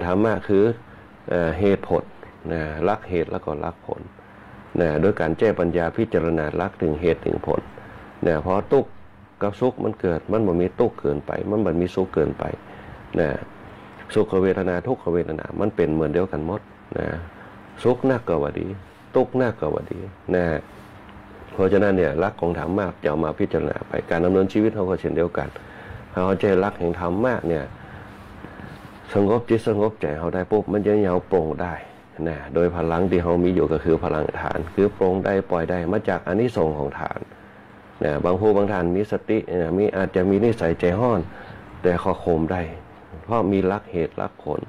ธรรมะคือเหตุผลรักเหตุแล้วก็รักผลโดยการแจ้ปัญญาพิจารณารักถึงเหตุถึงผลเพราะทุกข์กับสุขมันเกิดมันบ่มีทุกข์เกินไปมันบ่มีสุขเกินไปสุขเวทนาทุกขเวทนามันเป็นเหมือนเดียวกันหมดสุขนักก็ว่าดีทุกข์นักก็ว่าดีเพราะฉะนั้นเนี่ยรักของธรรมะจะเอามาพิจารณาไปการดำเนินชีวิตเขาก็เช่นเดียวกันเขาใจรักแห่งธรรมะเนี่ยสงบจิตสงบใจเขาได้ปุ๊บมันจะเหนียวโปร่งได้โดยพลังที่เขามีอยู่ก็คือพลังฐานคือโปร่งได้ปล่อยได้มาจากอานิสงส์ของฐานบางผู้บางท่านมีสติมีอาจจะมีนิสัยใจห้อนแต่เขาข่มได้เพราะมีรักเหตุรักผล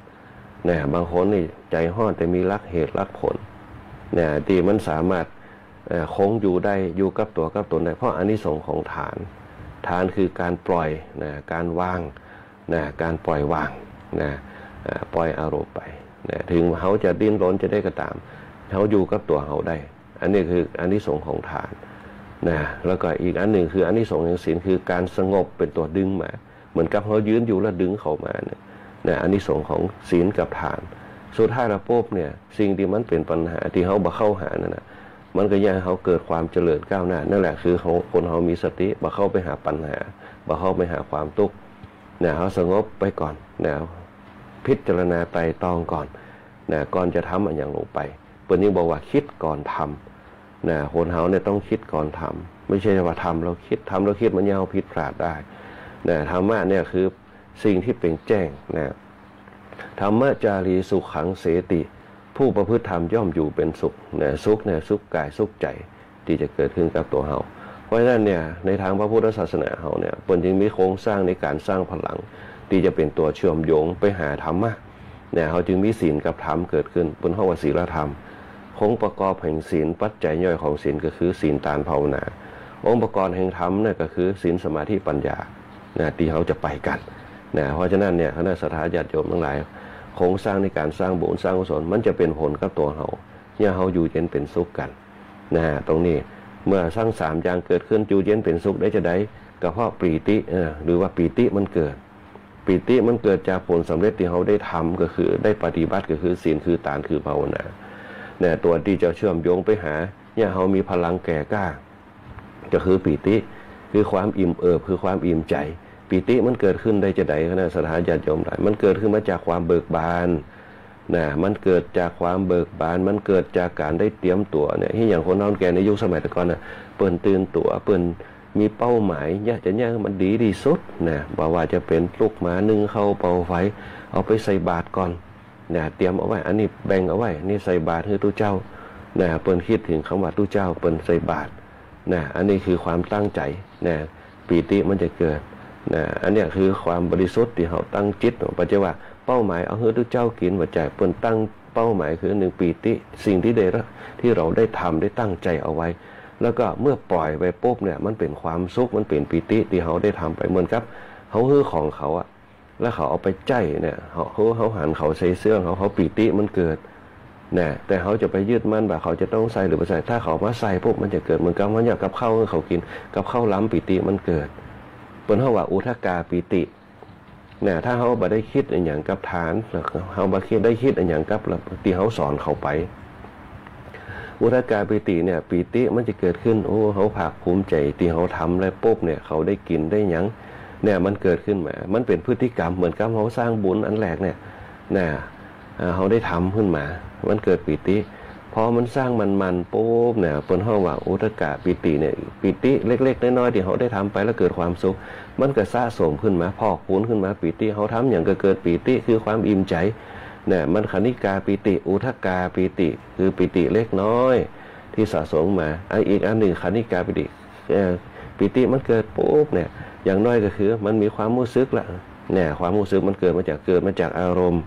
บางคนนี่ใจห้อนแต่มีรักเหตุรักผลที่มันสามารถคงอยู่ได้อยู่กับตัวกับตนได้เพราะอานิสงส์ของฐานคือการปล่อยการวางการปล่อยวางปล่อยอารมณ์ไปถึงเขาจะดิ้นรนจะได้ก็ตามเขาอยู่กับตัวเขาได้อันนี้คืออานิสงส์ของฐานแล้วก็อีกอันหนึ่งคืออานิสงส์แห่งศีลคือการสงบเป็นตัวดึงมาเหมือนกับเขายืนอยู่แล้วดึงเขามาอานิสงส์ของศีลกับฐานสุดท้ายแล้วปุ๊บเนี่ยสิ่งที่มันเป็นปัญหาที่เขาบ่เข้าหานั่นมันก็ยังเขาเกิดความเจริญก้าวหน้านั่นแหละคือคนเขามีสติบ่เข้าไปหาปัญหาบ่เข้าไปหาความทุกข์เขาสงบไปก่อน พิจารณาไตร่ตรองก่อนนะก่อนจะทำอันอย่างลงไปเปิ้นยังบอกว่าคิดก่อนทำนะคนเฮาเนี่ยต้องคิดก่อนทำไม่ใช่ว่าทำแล้วคิดทำแล้วคิดมันยังเอาผิดพลาดได้นะธรรมะเนี่ยคือสิ่งที่เป็นแจ้งนะธรรมะจารีสุขังเสติผู้ประพฤติธรรมย่อมอยู่เป็นสุขนะสุขเนี่ยสุขกายสุขใจที่จะเกิดขึ้นกับตัวเฮาเพราะฉะนั้นเนี่ยในทางพระพุทธศาสนาเฮาเนี่ยเปิ้นจึงมีโครงสร้างในการสร้างพลังที่จะเป็นตัวเชื่อมโยงไปหาธรรมะเนี่ยเฮาจึงมีศีลกับธรรมเกิดขึ้นเปิ้นเฮาว่าศีลธรรมองค์ประกอบแห่งศีลปัจจัยย่อยของศีลก็คือศีลตานภาวนาองค์ประกอบแห่งธรรมเนี่ยก็คือศีลสมาธิปัญญานะที่เฮาจะไปกันนะเพราะฉะนั้นเนี่ยคณะสัทธาญาติโยมทั้งหลายโครงสร้างในการสร้างบุญสร้างกุศลมันจะเป็นผลกับตัวเฮาเนี่ยเฮาอยู่เย็นเป็นสุขกันนะตรงนี้เมื่อสร้าง3อย่างเกิดขึ้นอยู่เย็นเป็นสุขได้จะได้ก็เพราะปีติหรือว่าปีติมันเกิดปีติมันเกิดจากผลสำเร็จที่เฮาได้ทำก็คือได้ปฏิบัติก็คือศีลคือทานคือภาวนาเนี่ยตัวที่จะเชื่อมโยงไปหาเนี่ยเฮามีพลังแก่กล้าก็คือปีติคือความอิ่มเอิบคือความอิ่มใจปีติมันเกิดขึ้นได้จะใดคณะสัทธาญาติโยมได้มันเกิดขึ้นมาจากความเบิกบานนะมันเกิดจากความเบิกบานมันเกิดจากการได้เตรียมตัวเนี่ยที่อย่างคนเฒ่าแก่ในยุคสมัยแต่ก่อนน่ะเปิ้นตื่นตัวเปิ้นมีเป้าหมายอยากจะเนี่ยมันดีที่สุดนะบ่ว่าจะเป็นลูกหมานึ่งข้าวเป่าไฟเอาไปใส่บาตรก่อนนะเตรียมเอาไว้อันนี้แบ่งเอาไว้นี่ใส่บาตรให้ตู้เจ้านะเปิ้นคิดถึงคำว่าตู้เจ้าเปิ้นใส่บาตรนะอันนี้คือความตั้งใจนะปีติมันจะเกิดนะอันนี้คือความบริสุทธิ์ที่เราตั้งจิตปัจจัยว่าเป้าหมายเอาให้ตู้เจ้ากินว่าใจเปิ้นตั้งเป้าหมายคือ1ปีติสิ่งที่เราได้ทำได้ตั้งใจเอาไว้แล้วก็เมื่อปล่อยไปปุ๊บเนี่ยมันเป็นความสุขมันเป็นปีติที่เขาได้ทำไปเหมือนกับเขาฮื้อของเขาอะแล้วเขาเอาไปใจเนี่ยเขาหันเขาใส่เสื้อเขาปีติมันเกิดเนี่ยแต่เขาจะไปยึดมั่นแบบเขาจะต้องใส่หรือไม่ใส่ถ้าเขามาใส่ปุ๊บมันจะเกิดเหมือนกับมันอยากกับข้าวเขากินกับข้าวล้ำปีติมันเกิดเป็นเขาว่าอุทกาปีติเนี่ยถ้าเขาบ่ได้คิดอย่างกับฐานเขาบ่ได้คิดอย่างกับที่เขาสอนเขาไปอุทกาปีติเนี่ยปีติมันจะเกิดขึ้นโอ้เขาภาคภูมิใจที่เขาทำแล้วปุ๊บเนี่ยเขาได้กินได้หยังเนี่ยมันเกิดขึ้นมามันเป็นพฤติกรรมเหมือนกับเขาสร้างบุญอันแรกเนี่ยเขาได้ทำขึ้นมามันเกิดปีติพอมันสร้างมันปุ๊บเนี่ยเปิ้นเฮาว่าอุทกาปีติเนี่ยปีติเล็กๆน้อยๆที่เขาได้ทำไปแล้วเกิดความสุขมันก็สะสมขึ้นมาพอกพูนขึ้นมาปีติเขาทำอย่างก็เกิดปีติคือความอิ่มใจเนี่ยมันคณิกาปีติอุทกาปีติคือปีติเล็กน้อยที่สะสมมาอีกอันหนึ่งคณิกาปีติปีติมันเกิดปุ๊บเนี่ยอย่างน้อยก็คือมันมีความรู้สึกละเนี่ยความรู้สึกมันเกิดมาจากอารมณ์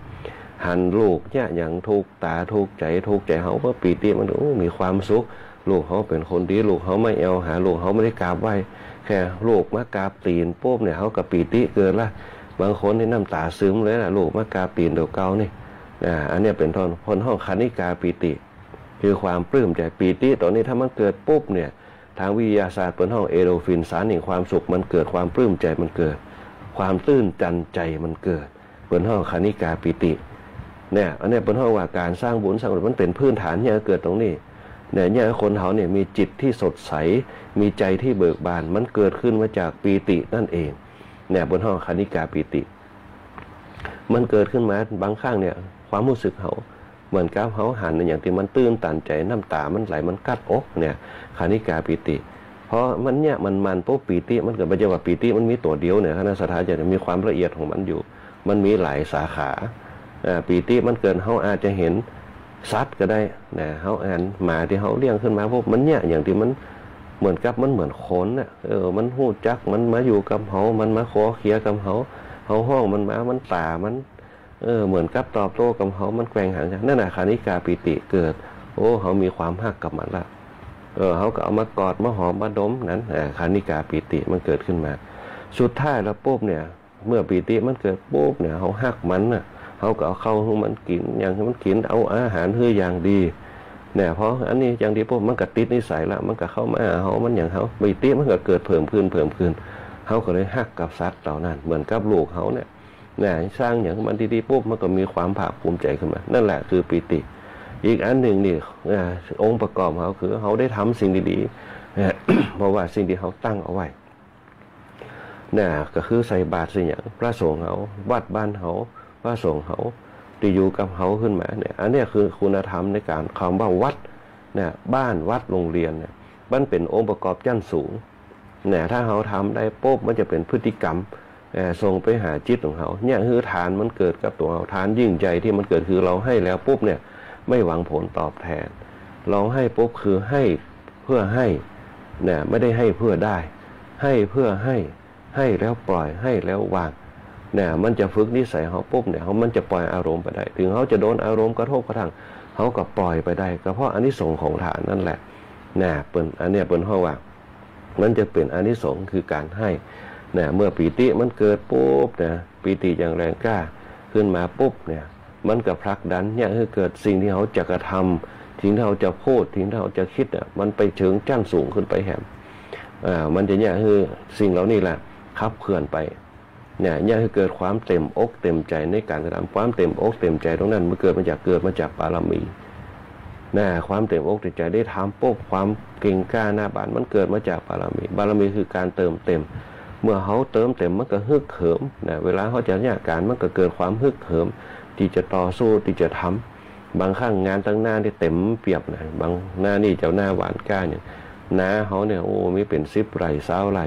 หันลูกเนี่ยอย่างถูกตาถูกใจเขาเพราะปีติมันมีความสุขลูกเขาเป็นคนดีลูกเขาไม่เอาหาลูกเขาไม่ได้กราบไหว้แค่ลูกมากราบตีนปุ๊บเนี่ยเขากับปีติเกิดละบางคนที่น้ำตาซึมเลยนะลูกมากราบตีนเดี๋ยวเกานี่อันนี้เป็นคนห้องคณิกาปีติคือความปลื้มใจปีติตอนนี้ถ้ามันเกิดปุ๊บเนี่ยทางวิทยาศาสตร์เป็นห้องเอโดฟินสารแห่งความสุขมันเกิดความปลื้มใจมันเกิดความตื้นตันใจมันเกิดเป็นห้องคณิกาปีติเนี่ยอันนี้เป็นห้องว่าการสร้างบุญสร้างกุศลมันเป็นพื้นฐานเนี่ยเกิดตรงนี้เนี่ยคนเขาเนี่ยมีจิตที่สดใสมีใจที่เบิกบานมันเกิดขึ้นมาจากปีตินั่นเองเนี่ยบนห้องคณิกาปีติมันเกิดขึ้นมาบางครั้งเนี่ยความรู้สึกเขาเหมือนกับเขาหันอย่างที่มันตื้นตันใจน้ำตามันไหลมันกัดอกเนี่ยคณิกาปีติเพราะมันเนี่ยมันปุ๊บปีติมันเกิดปัจจัยว่าปีติมันมีตัวเดียวเนี่ยคณะสัทธาจะมีความละเอียดของมันอยู่มันมีหลายสาขาปีติมันเกิดเขาอาจจะเห็นสัตว์ก็ได้นะเขาอ่านหมาที่เขาเลี้ยงขึ้นมาพวกมันเนี่ยอย่างที่มันเหมือนกับมันเหมือนคนน่ะมันหู้จักมันมาอยู่กับเขามันมาขอเคียกับเขาห้องมันมามันป่ามันเหมือนกับตอบโต้กับเขามันแกว่งหางนั่นน่ะคณิกาปีติเกิดโอ้เขามีความฮักกับมันละเขาก็เอามากอดมาหอมมาดมนั้นคณิกาปีติมันเกิดขึ้นมาสุดท้ายแล้วปุ๊บเนี่ยเมื่อปีติมันเกิดปุ๊บเนี่ยเขาฮักมันน่ะเขาก็เอาเข้าให้มันกินอย่างให้มันกินเอาอาหารเพื่ออย่างดีเนี่ยเพราะอันนี้อย่างดีปุ๊บมันก็ติดนิสัยละมันก็เข้ามาเขามันอย่างเขาปีติมันก็เกิดเพิ่มขึ้นเขาก็เลยฮักกับสัตว์เหล่านั้นเหมือนกับลูกเขาเนี่ยสร้างอย่างมันดีๆปุ๊บมันก็มีความภาคภูมิใจขึ้นมานั่นแหละคือปีติอีกอันหนึ่งนี่องค์ประกอบเขาคือเขาได้ทำสิ่งดีๆเพราะว่าสิ่งที่เขาตั้งเอาไว้เนี่ยก็คือใส่บาตรสิ่งอย่างพระสงฆ์เขาวัดบ้านเขา พระสงฆ์เขาที่อยู่กับเขาขึ้นมาเนี่ยอันนี้คือคุณธรรมในการคำว่าวัดเนี่ยบ้านวัดโรงเรียนเนี่ยมันเป็นองค์ประกอบชั้นสูงเนี่ยถ้าเขาทำได้ปุ๊บมันจะเป็นพฤติกรรมส่งไปหาจิตของเขาเนี่ยคือฐานมันเกิดกับตัวเราฐานยิ่งใจที่มันเกิดคือเราให้แล้วปุ๊บเนี่ยไม่หวังผลตอบแทนเราให้ปุ๊บคือให้เพื่อให้เนี่ยไม่ได้ให้เพื่อได้ให้เพื่อให้แล้วปล่อยให้แล้ววางเนี่ยมันจะฝึกนิสัยเขาปุ๊บเนี่ยมันจะปล่อยอารมณ์ไปได้ถึงเขาจะโดนอารมณ์กระทบกระทั่งเขาก็ปล่อยไปได้ก็เพราะอานิสงส์ของฐานนั่นแหละเนี่ยเป็นอันเนี้ยเป็นห้องว่ามันจะเป็นอานิสงส์คือการให้เนี่ยเมื่อปีติมันเกิดปุ๊บเนี่ยปีติอย่างแรงกล้าขึ้นมาปุ๊บเนี่ยมันก็ผลักดันเนี่ยคือเกิดสิ่งที่เขาจะกระทำสิ่งที่เขาจะพูดสิ่งที่เขาจะคิดเนี่ยมันไปถึงชั้นสูงขึ้นไปแหมมันจะเนี่ยคือสิ่งเหล่านี้แหละขับเคลื่อนไปเนี่ยคือเกิดความเต็มอกเต็มใจในการกระทำความเต็มอกเต็มใจตรงนั้นมันเกิดมาจากบารมีความเต็มอกเต็มใจได้ทำปุ๊บความเก่งกล้าหน้าบานมันเกิดมาจากบารมีคือการเติมเต็มเมื่อเขาเติมเต็มมันก็ฮึกเหิมเวลาเขาจะเนี่ยการมันก็เกิดความฮึกเหิมที่จะต่อสู้ที่จะทำบางครั้งงานตั้งหน้าที่เต็มเปียบนะบางหน้านี่เจ้าหน้าหวานกล้าเนี่ยน้าเขาเนี่ยโอ้มีเป็น10 ไร่20 ไร่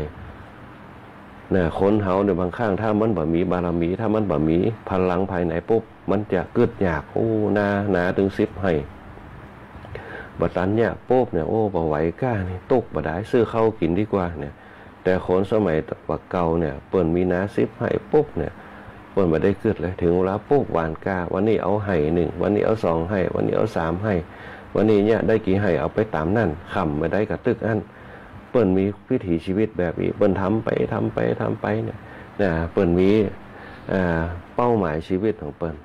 คนเขาเนี่ยบางครั้งถ้ามันบ่มีบารมีถ้ามันบ่มีพลังภายในปุ๊บมันจะเกิดอยากโอ้นาถึง10 ให้บัดนั้นเนี่ยปุ๊บเนี่ยโอ้บ่ไหวกล้านี่ตกบ่ได้ซื้อข้าวกินดีกว่าเนี่ยแต่คนสมัยว่าเก่าเนี่ยเปิ้นมีนา10 ให้ปุ๊บเนี่ยเปิ้นบ่ได้เกิดเลยถึงเวลาปุ๊บหวานกล้าวันนี้เอาให้1วันนี้เอา2ให้วันนี้เอา3ให้วันนี้เนี่ยได้กี่ให้เอาไปตามนั่นค่ำไม่ได้กระตึกอันเปิ้นมีวิถีชีวิตแบบนี้เปิ้นทำไปเนี่ยเปิ้นมีเป้าหมายชีวิตของเปิ้น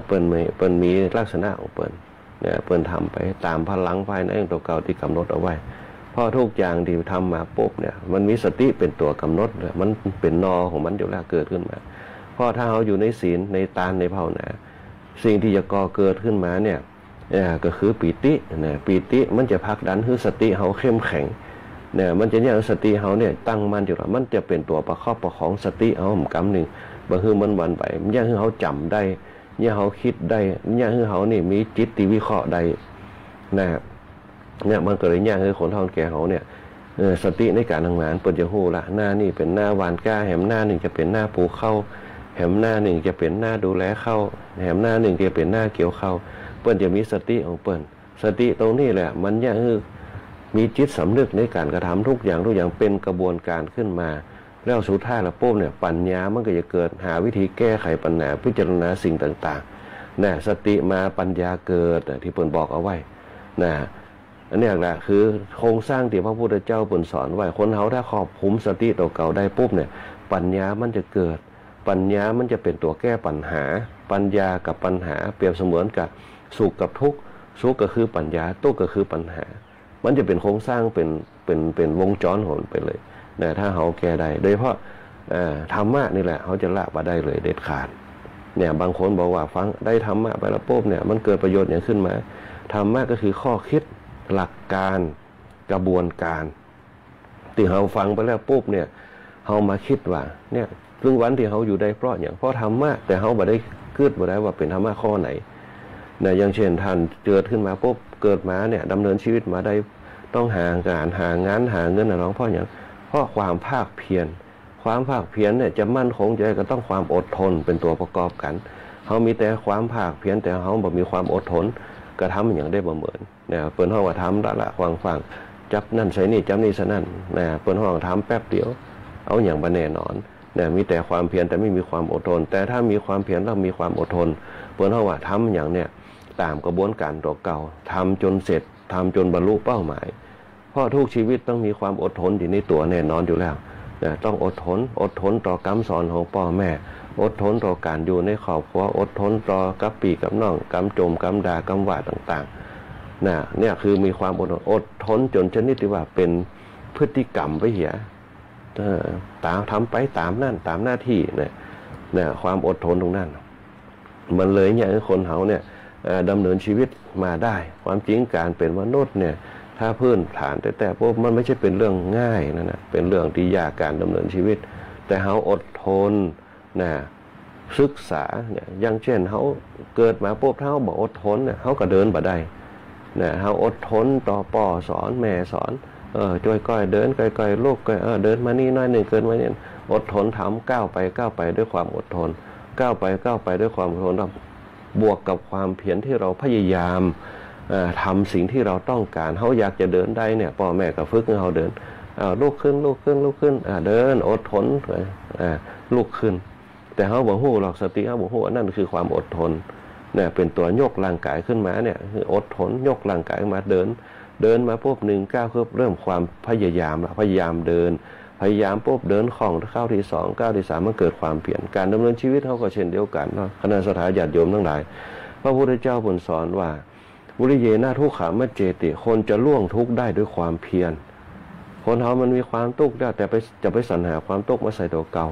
เปิ้นมีลักษณะของเปิ้นเปิ้นทำไปตามพลังภายในตัวเก่าที่กำหนดเอาไว้เพราะทุกอย่างที่ทำมาปุ๊บเนี่ยมันมีสติเป็นตัวกำหนดมันเป็นนอของมันเดี๋ยวแรกเกิดขึ้นมาเพราะถ้าเขาอยู่ในศีลในตานในภาวนาสิ่งที่จะก่อเกิดขึ้นมาเนี่ยก็คือปีติปีติมันจะพักดันให้สติเขาเข้มแข็งมันจะเนี่ยสติเขาเนี่ยตั้งมั่นอยู่แล้วมันจะเป็นตัวประคับประคองสติเขากำหนึ่งบางทีมันวันไปเนี่ยคือเขาจำได้เนี่ยเขาคิดได้เนี่ยคือเขานี่มีจิตที่วิเคราะห์ได้เนี่ยมันก็เลยเนี่ยคือคนเฒ่าแก่เขาเนี่ยสติในการทำงานเปิดจะหูละหน้านี่เป็นหน้าหวานกล้าแหมหน้าหนึ่งจะเป็นหน้าปลูกข้าวแหมหน้าหนึ่งจะเป็นหน้าดูแลข้าวแหมหน้าหนึ่งจะเป็นหน้าเกี่ยวข้าวเปิ้นจะมีสติของเปิ้นสติตรงนี้แหละมันเนี่ยคือมีจิตสำนึกในการกระทำทุกอย่างเป็นกระบวนการขึ้นมาแล้วสุดท้ายแล้วปุ๊บเนี่ยปัญญามันก็จะเกิดหาวิธีแก้ไขปัญหาพิจารณาสิ่งต่างๆสติมาปัญญาเกิดที่เปิ้นบอกเอาไว้อันนี้แหละคือโครงสร้างที่พระพุทธเจ้าเปิ้นสอนไว้คนเฮาถ้าครอบคุมสติตัวเก่าได้ปุ๊บเนี่ยปัญญามันจะเกิดปัญญามันจะเป็นตัวแก้ปัญหาปัญญากับปัญหาเปรียบเสมือนกับสุขกับทุกข์สุขก็คือปัญญาทุกข์ก็คือปัญหามันจะเป็นโครงสร้างเป็นวงจรของมันไปเลยถ้าเขาแก้ได้โดยเฉพาะธรรมะนี่แหละเขาจะละมาได้เลยเด็ดขาดเนี่ยบางคนบอกว่าฟังได้ธรรมะไปแล้วปุ๊บเนี่ยมันเกิดประโยชน์อย่างขึ้นมาธรรมะก็คือข้อคิดหลักการกระบวนการที่เขาฟังไปแล้วปุ๊บเนี่ยเขามาคิดว่าเนี่ยซึ่งวันที่เขาอยู่ได้เพราะอย่างเพราะธรรมะแต่เขาบ่ได้คิดบ่ได้ว่าเป็นธรรมะข้อไหนอย่างเช่นท่านเกิดขึ้นมาปุ๊บเกิดมาเนี่ยดำเนินชีวิตมาได้ต้องหางานหางานหาเงินน้องเพราะอย่างเพราะความภาคเพียรเนี่ยจะมั่นคงใจก็ต้องความอดทนเป็นตัวประกอบกันเขามีแต่ความภาคเพียรแต่เขาบ่มีความอดทนก็ทำอย่างได้บ่เหมือนเปิ้นห้องว่าทำละฟังจับนั่นใส่นี่จับนี่ซะนั่นเปิ้นห้องทำแป๊บเดียวเอาอย่างบ่แน่นอนมีแต่ความเพียรแต่ไม่มีความอดทนแต่ถ้ามีความเพียรแล้วมีความอดทนเปิ้นห้องว่าทำอย่างเนี่ยตามกระบวนการตัวเก่าทำจนเสร็จทำจนบรรลุเป้าหมายเพราะทุกชีวิตต้องมีความอดทนอยู่ในตัวแน่นอนอยู่แล้วต้องอดทนต่อคำสอนของพ่อแม่อดทนต่อการอยู่ในครอบครัวอดทนต่อกับปีกับน้องกำจมกำด่ากำว่าต่างๆเนี่ยคือมีความอดทนจนชนิดที่ว่าเป็นพฤติกรรมไปเหียทำไปตามนั่นตามหน้าที่เนี่ยความอดทนตรงนั้นมันเลยเนี่ยคนเฮาเนี่ยดำเนินชีวิตมาได้ความจริงการเป็นมนุษย์เนี่ยถ้าพื้นฐานแต่พวกมันไม่ใช่เป็นเรื่องง่ายเป็นเรื่องที่ยากการดำเนินชีวิตแต่เฮาอดทน ศึกษาเนี่ยอย่างเช่นเขาเกิดมาปุ๊บถ้าเขาบอกอดทนเนี่ยเขาก็เดินบ่ได้เนี่ยเขาอดทนต่อป่อสอนแม่สอนช่วยก้อยเดินก้อยลูกก้อยเดินมานี่น้อยหนึ่งเกินมาเนี่ยอดทนทำก้าวไปด้วยความอดทนก้าวไปด้วยความอดทนบวกกับความเพียรที่เราพยายามทำสิ่งที่เราต้องการเขาอยากจะเดินได้เนี่ยพ่อแม่ก็ฝึกให้เขาเดินลุกขึ้นเดินอดทนลุกขึ้นแต่เขาบอกหู้หรอกสติเขาบอกหู้นั่นคือความอดทนเนี่ยเป็นตัวยกร่างกายขึ้นมาเนี่ยคืออดทนยกร่างกายมาเดินมาปุ๊บ1 ก้าวคือเริ่มความพยายามละพยายามเดินพยายามปุ๊บเดินคล่องก้าวที่2ก้าวที่3มันเกิดความเปลี่ยนการดำเนินชีวิตเขาก็เช่นเดียวกันเนาะคณะสัตยาญาติโยมทั้งหลายพระพุทธเจ้าบุญสอนว่าบุริเยนะทุกขามัจเจติคนจะล่วงทุกข์ได้ด้วยความเพียรคนเขามันมีความทุกข์ได้แต่จะไปสรรหาความทุกข์มาใส่ตัวเก่า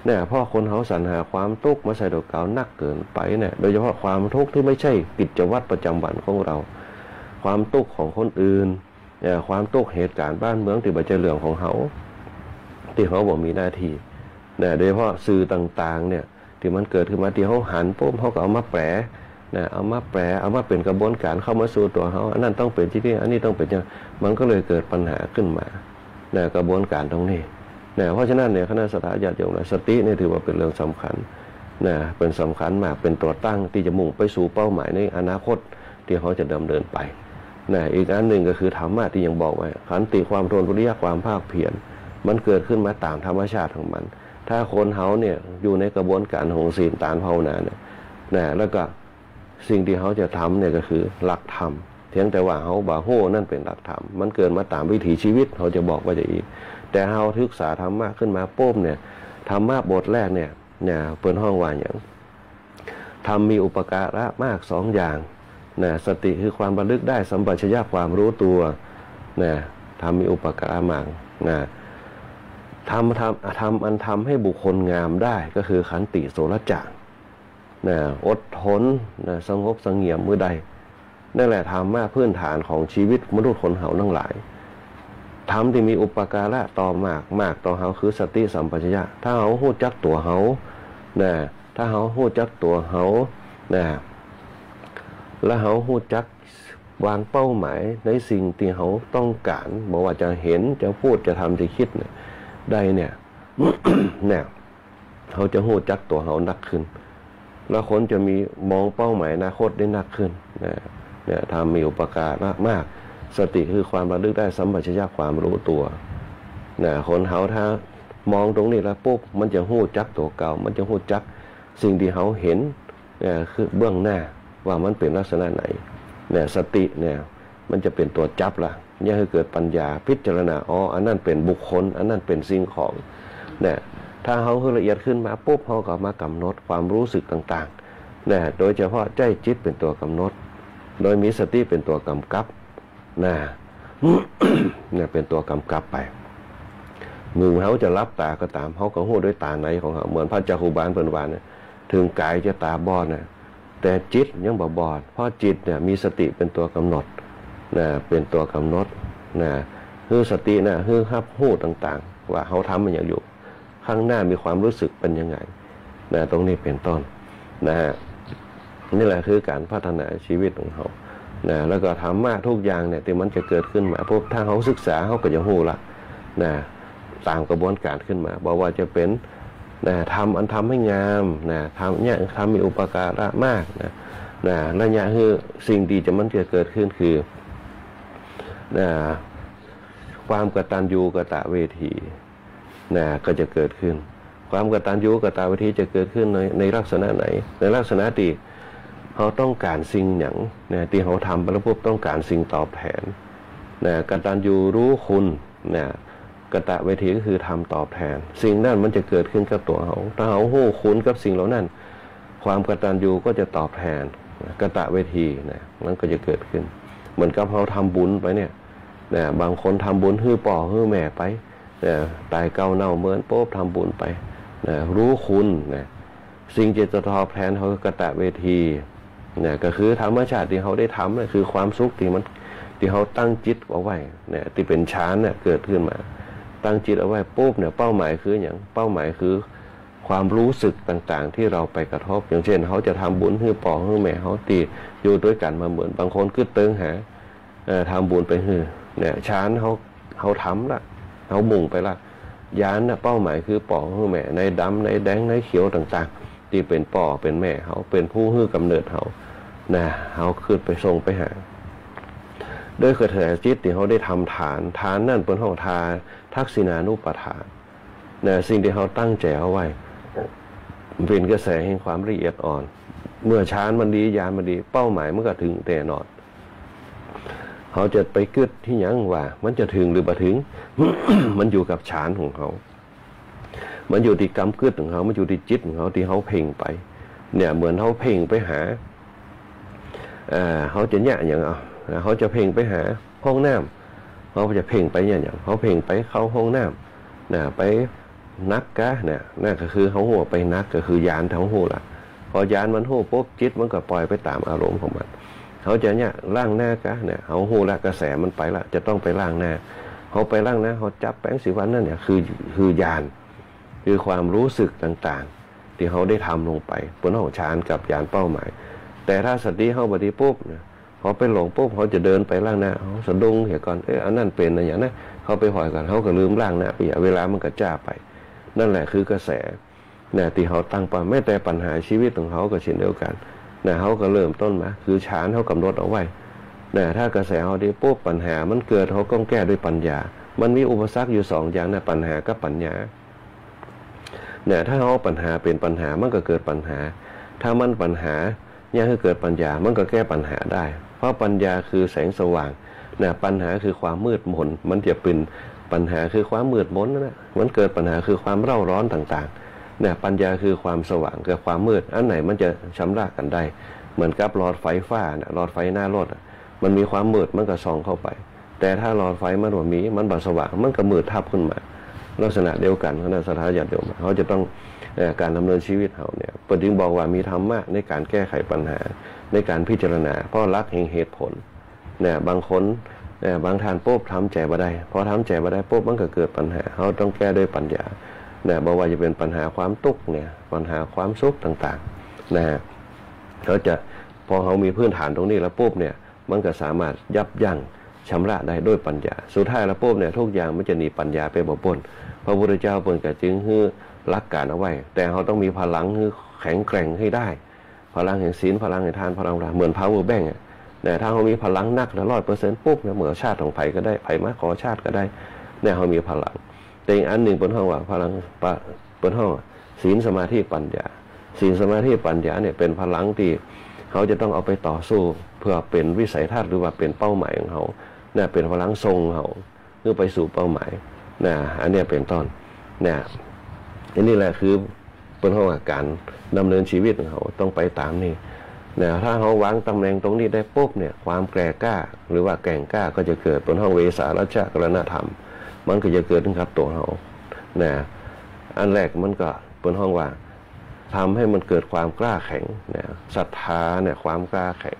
เนี่ยเพราะคนเขาสรรหาความทุกข์มาใส่ตัวเก่านักเกินไปเนี่ยโดยเฉพาะความทุกข์ที่ไม่ใช่กิจวัตรประจำวันของเราความทุกข์ของคนอื่นเนี่ยความทุกข์เหตุการณ์บ้านเมืองที่เป็นเรื่องของเขาที่เขาบอกมีหน้าที่เนี่ยโดยเฉพาะสื่อต่างๆเนี่ยที่มันเกิดขึ้นมาที่เขาหันปุ๊บเขาก็เอามาแปลนะเอามาเป็นกระบวนการเข้ามาสู่ตัวเขาอันนั้นต้องเป็นที่นี่อันนี้ต้องเป็นอย่างมันก็เลยเกิดปัญหาขึ้นมานะกระบวนการตรงนี้นะเพราะฉะนั้นเนี่ยคณะสัตยาญาติโยมสติเนี่ยถือว่าเป็นเรื่องสำคัญนะเป็นสำคัญมากเป็นตัวตั้งที่จะมุ่งไปสู่เป้าหมายในอนาคตที่เขาจะดำเนินไปนะอีกอันหนึ่งก็คือธรรมะที่ยังบอกไว้ขันติความทนวิริยะความภาคเพียรมันเกิดขึ้นมาตามธรรมชาติของมันถ้าคนเขาเนี่ยอยู่ในกระบวนการของศีลตานภาวนาเนี่ยนะแล้วก็สิ่งที่เขาจะทำเนี่ยก็คือหลักธรรมเพียงแต่ว่าเขาบาโหนั่นเป็นหลักธรรมมันเกิดมาตามวิถีชีวิตเขาจะบอกว่าจะอีกแต่เขาศึกษาธรรมะขึ้นมาปุ๊บเนี่ยธรรมะบทแรกเนี่ยเปิดห้องว่าอย่างธรรมมีอุปการะมาก2 อย่างนะสติคือความระลึกได้สัมปชัญญะความรู้ตัวนะธรรมมีอุปการะมากนะทำให้บุคคลงามได้ก็คือขันติโสรจะนะอดทนนะสงบเสงี่ยมมือใดนั่นแหละธรรมะพื้นฐานของชีวิตมนุษย์คนเฮาทั้งหลายธรรมที่มีอุปการะต่อมากต่อเฮาคือสติสัมปชัญญะถ้าเฮาฮู้จักตัวเฮานะถ้าเฮาฮู้จักตัวเฮานะแล้วเฮาฮู้จักวางเป้าหมายในสิ่งที่เฮาต้องการบอกว่าจะเห็นจะพูดจะทำจะคิดเนี่ยได้เนี่ย เนี่ยเขาจะฮู้จักตัวเฮานักขึ้นแล้วคนจะมีมองเป้าหมายอนาคตได้นักขึ้นเนี่ยทำมีอุปการะมากสติคือความระลึกได้สัมปชัญญะความรู้ตัวคนเขาถ้ามองตรงนี้แล้วปุ๊บมันจะฮู้จักตัวเก่ามันจะฮู้จักสิ่งที่เขาเห็นคือเบื้องหน้าว่ามันเป็นลักษณะไหนเนี่ยสติเนี่ยมันจะเป็นตัวจับล่ะเนี่ยให้เกิดปัญญาพิจารณาอันนั้นเป็นบุคคลอันนั้นเป็นสิ่งของเนี่ยถ้าเขาละเอียดขึ้นมาปุ๊บเขาก็มากำหนดความรู้สึกต่างๆนะโดยเฉพาะใจจิตเป็นตัวกำหนดโดยมีสติเป็นตัวกำกับนะเนี่ยเป็นตัวกำกับไปมือเขาจะรับตาก็ตามเขาก็หู้ด้วยตาในของเขาเหมือนพระจักขุบาลเปิ่นวานเนี่ยถึงกายจะตาบอดนะแต่จิตยังบ่บอดเพราะจิตเนี่ยมีสติเป็นตัวกำหนดนะเป็นตัวกำหนดนะคือสตินะคือรับหู้ต่างๆว่าเขาทำมันอย่างอยู่ข้างหน้ามีความรู้สึกเป็นยังไงนะตรงนี้เป็นต้นนะฮะนี่แหละคือการพัฒนาชีวิตของเขานะแล้วก็ธรรมะทุกอย่างเนี่ยที่มันจะเกิดขึ้นมาพวกถ้าเขาศึกษาเขาก็จะหู้ละนะตามกระบวนการขึ้นมาบอกว่าจะเป็นนะทำให้งามนะทำเนี่ยทำมีอุปการะมากนะและเนี่ยคือสิ่งดีจะมันจะเกิดขึ้นคือนะความกตัญญูกตเวทีนะก็จะเกิดขึ้นความกตัญญูกตเวทีจะเกิดขึ้นในลักษณะไหนในลักษณะที่เขาต้องการสิ่งอย่างนะที่เขาทำไปแล้วพวกต้องการสิ่งตอบแทนนะกตัญญูรู้คุณนะกตเวทีก็คือทำตอบแทนสิ่งนั้นมันจะเกิดขึ้นกับตัวเขาถ้าเขาฮู้คุณกับสิ่งเหล่านั้นความกตัญญูก็จะตอบแทนกตเวทีนะมันก็จะเกิดขึ้นเหมือนกับเขาทำบุญไปเนี่ยนะบางคนทำบุญฮื้อป่อฮื้อแม่ไปนะตายเก่าเน่าเหมือนโป๊บทำบุญไปนะรู้คุณนะสิ่งจะตอบแทนเขากตเวทีนะก็คือธรรมชาติที่เขาได้ทำนะคือความสุขที่เขาตั้งจิตเอาไว้เนี่ยที่เป็นฌานเนี่ยเกิดขึ้นมาตั้งจิตเอาไว้ปุ๊บเนี่ยเป้าหมายคืออย่างเป้าหมายคือ ความรู้สึกต่างๆที่เราไปกระทบอย่างเช่นเขาจะทำบุญให้พ่อให้แม่เขาตีอยู่ด้วยกันมาเหมือนบางคนก็เติงหาทำบุญไปให้เนี่ยช้านเขาทำละเขามุ่งไปละยานนะเป้าหมายคือพ่อให้แม่ในดำในแดงในเขียวต่างๆที่เป็นพ่อเป็นแม่เขาเป็นผู้ให้กำเนิดเขานะเขาขึ้นไปส่งไปหาด้วยกระแสจิตที่เขาได้ทำฐานนั่นเป็นห้องทาทักษิณานุปทานนะสิ่งที่เขาตั้งใจเอาไว้เป็นกระแสแห่งความละเอียดอ่อนเมื่อชานมันดียานมันดีเป้าหมายมันก็ถึงแต่นอนเขาจะไปกึดที่ยังว่ามันจะถึงหรือบ่ถึง มันอยู่กับชานของเขามันอยู่ที่กรรมกึดของเขามันอยู่ที่จิตของเขาที่เขาเพ่งไปเนี่ยเหมือนเขาเพ่งไปหาเขาจะเนี่ยอย่างเขาจะเพ่งไปหาห้องน้ำเขาจะเพ่งไปอย่างเขาเพ่งไปเข้าห้องน้ำนะไปนักกะเนี่ยนั่นก็คือเขาหัวไปนักก็คือยานทั้งหัวละพอยานมันหัวปุ๊บจิตมันก็ปล่อยไปตามอารมณ์ของมันเขาจะเนี่ยล่างหน้ากะเนี่ยเขาหัวละกระแสมันไปละจะต้องไปล่างหน้าเขาไปล่างหน้าเขาจับแป้งสีฟันนั่นเนี่ยคือยานคือความรู้สึกต่างๆที่เขาได้ทำลงไปบนห้องฌานกับยานเป้าหมายแต่ถ้าสติเขาบดีปุ๊บเนี่ยเขาไปหลงปุ๊บเขาจะเดินไปล่างหน้าเขาสะดุ้งเหี้ยก่อนอันนั้นเป็นอะไรอย่างนั้นเขาไปหอยก่อนเขาก็ลืมล่างหน้าไปเวลามันก็จ้าไปนั่นแหละคือกระแสเนี่ยที่เขาตั้งปไม่แต่ปัญหาชีวิตของเขาก็เช่นเดียวกันเนี่ยเขาก็เริ่มต้นมาคือฌานเขากำหนดเอาไว้เนี่ยถ้ากระแสเขาดีปุ๊บปัญหามันเกิดเขาต้องแก้ด้วยปัญญามันมีอุปสรรคอยู่สองอย่างนะปัญหากับปัญญาเนี่ยถ้าเขาปัญหาเป็นปัญหามันก็เกิดปัญหาถ้ามันปัญหาเนี่ยคือเกิดปัญญามันก็แก้ปัญหาได้เพราะปัญญาคือแสงสว่างเนี่ยปัญหาคือความมืดมนมันจะเป็นปัญหาคือความมืดมนนั่นแหละมันเกิดปัญหาคือความเร่าร้อนต่างๆเนี่ยปัญญาคือความสว่างกับความมืดอันไหนมันจะชำระกันได้เหมือนกับหลอดไฟฟ้าหลอดไฟหน้ารถมันมีความมืดมันก็ส่องเข้าไปแต่ถ้าหลอดไฟมันบ่มีมันบ่สว่างมันก็มืดทับขึ้นมาลักษณะเดียวกันคณะสัตยาเดียวกันเขาจะต้องการดำเนินชีวิตเขาเนี่ยปฏิบอกว่ามีธรรมะในการแก้ไขปัญหาในการพิจารณาเพราะรักแห่งเหตุผลเนี่ยบางคนบางท่านปุ๊บทำใจบ่ได้พอทำใจบ่ได้ปุ๊บมันก็เกิดปัญหาเขาต้องแก้ด้วยปัญญาเนี่ยบอกว่าจะเป็นปัญหาความทุกข์เนี่ยปัญหาความสุขต่างๆนะเขาจะพอเขามีพื้นฐานตรงนี้แล้วปุ๊บเนี่ยมันก็สามารถยับยั้งชำระได้ด้วยปัญญาสุดท้ายแล้วปุ๊บเนี่ยทุกอย่างมันจะหนีปัญญาไปบ่พ้นพระพุทธเจ้าเปิดกระจึงให้รักการเอาไว้แต่เขาต้องมีพลังให้แข็งแกร่งให้ได้พลังแห่งศีลพลังแห่งทานพลังเหมือน power bank เนี่ยถ้าเขามีพลังนักแล้ว100%ปุ๊บเนี่ยเหมือนชาติของไผ่ก็ได้ไผ่มาขอชาติก็ได้เนี่ยเขามีพลังแต่อีกอันหนึ่งบนห้องว่าพลังบนห้องศีลสมาธิปัญญาศีลสมาธิปัญญาเนี่ยเป็นพลังที่เขาจะต้องเอาไปต่อสู้เพื่อเป็นวิสัยทัศน์หรือว่าเป็นเป้าหมายของเขาเนี่ยเป็นพลังทรงเขาเพื่อไปสู่เป้าหมายเนี่ยอันนี้เป็นต้นเนี่ยอันนี้แหละคือเป็นห้องการดำเนินชีวิตของเขาต้องไปตามนี่เนี่ยถ้าเขาวางตำแหน่งตรงนี้ได้ปุ๊บเนี่ยความแกร่กล้าหรือว่าแก่งกล้าก็จะเกิดเป็นห้องเวสารัชกรณธรรมมันก็จะเกิดขึ้นกับตัวเขาเนี่ยอันแรกมันก็เป็นห้องว่าทำให้มันเกิดความกล้าแข็งเนี่ยศรัทธาเนี่ยความกล้าแข็ง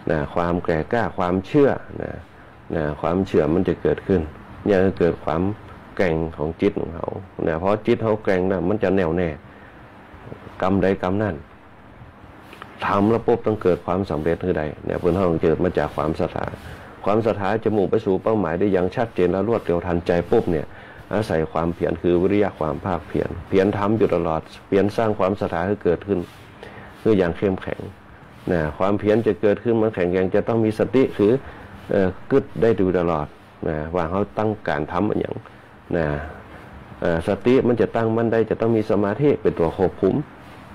เนี่ยความแก่กล้าความเชื่อเนี่ยความเชื่อมันจะเกิดขึ้นเนี่ยเกิดความแกร่งของจิตของเขาเนี่ยเพราะจิตเขาแกร่งนะมันจะแน่วแน่กรรมใดกรรมนั่นทำแล้วปุ๊บต้องเกิดความสำเร็จคือใดเนี่ยเป็นห้องเกิดมาจากความศรัทธาความศรัทธาจะมุ่งไปสู่เป้าหมายได้อย่างชัดเจนและรวดเร็วทันใจปุ๊บเนี่ยอาศัยความเพียรคือวิริยะความภาคเพียรทำอยู่ตลอดเพียรสร้างความศรัทธาให้เกิดขึ้นคืออย่างเข้มแข็งนะความเพียรจะเกิดขึ้นมันแข็งแกร่งจะต้องมีสติคือกึศได้ดูตลอดนะว่าเขาตั้งการทำอย่างนะสติมันจะตั้งมั่นได้จะต้องมีสมาธิเป็นตัวควบคุม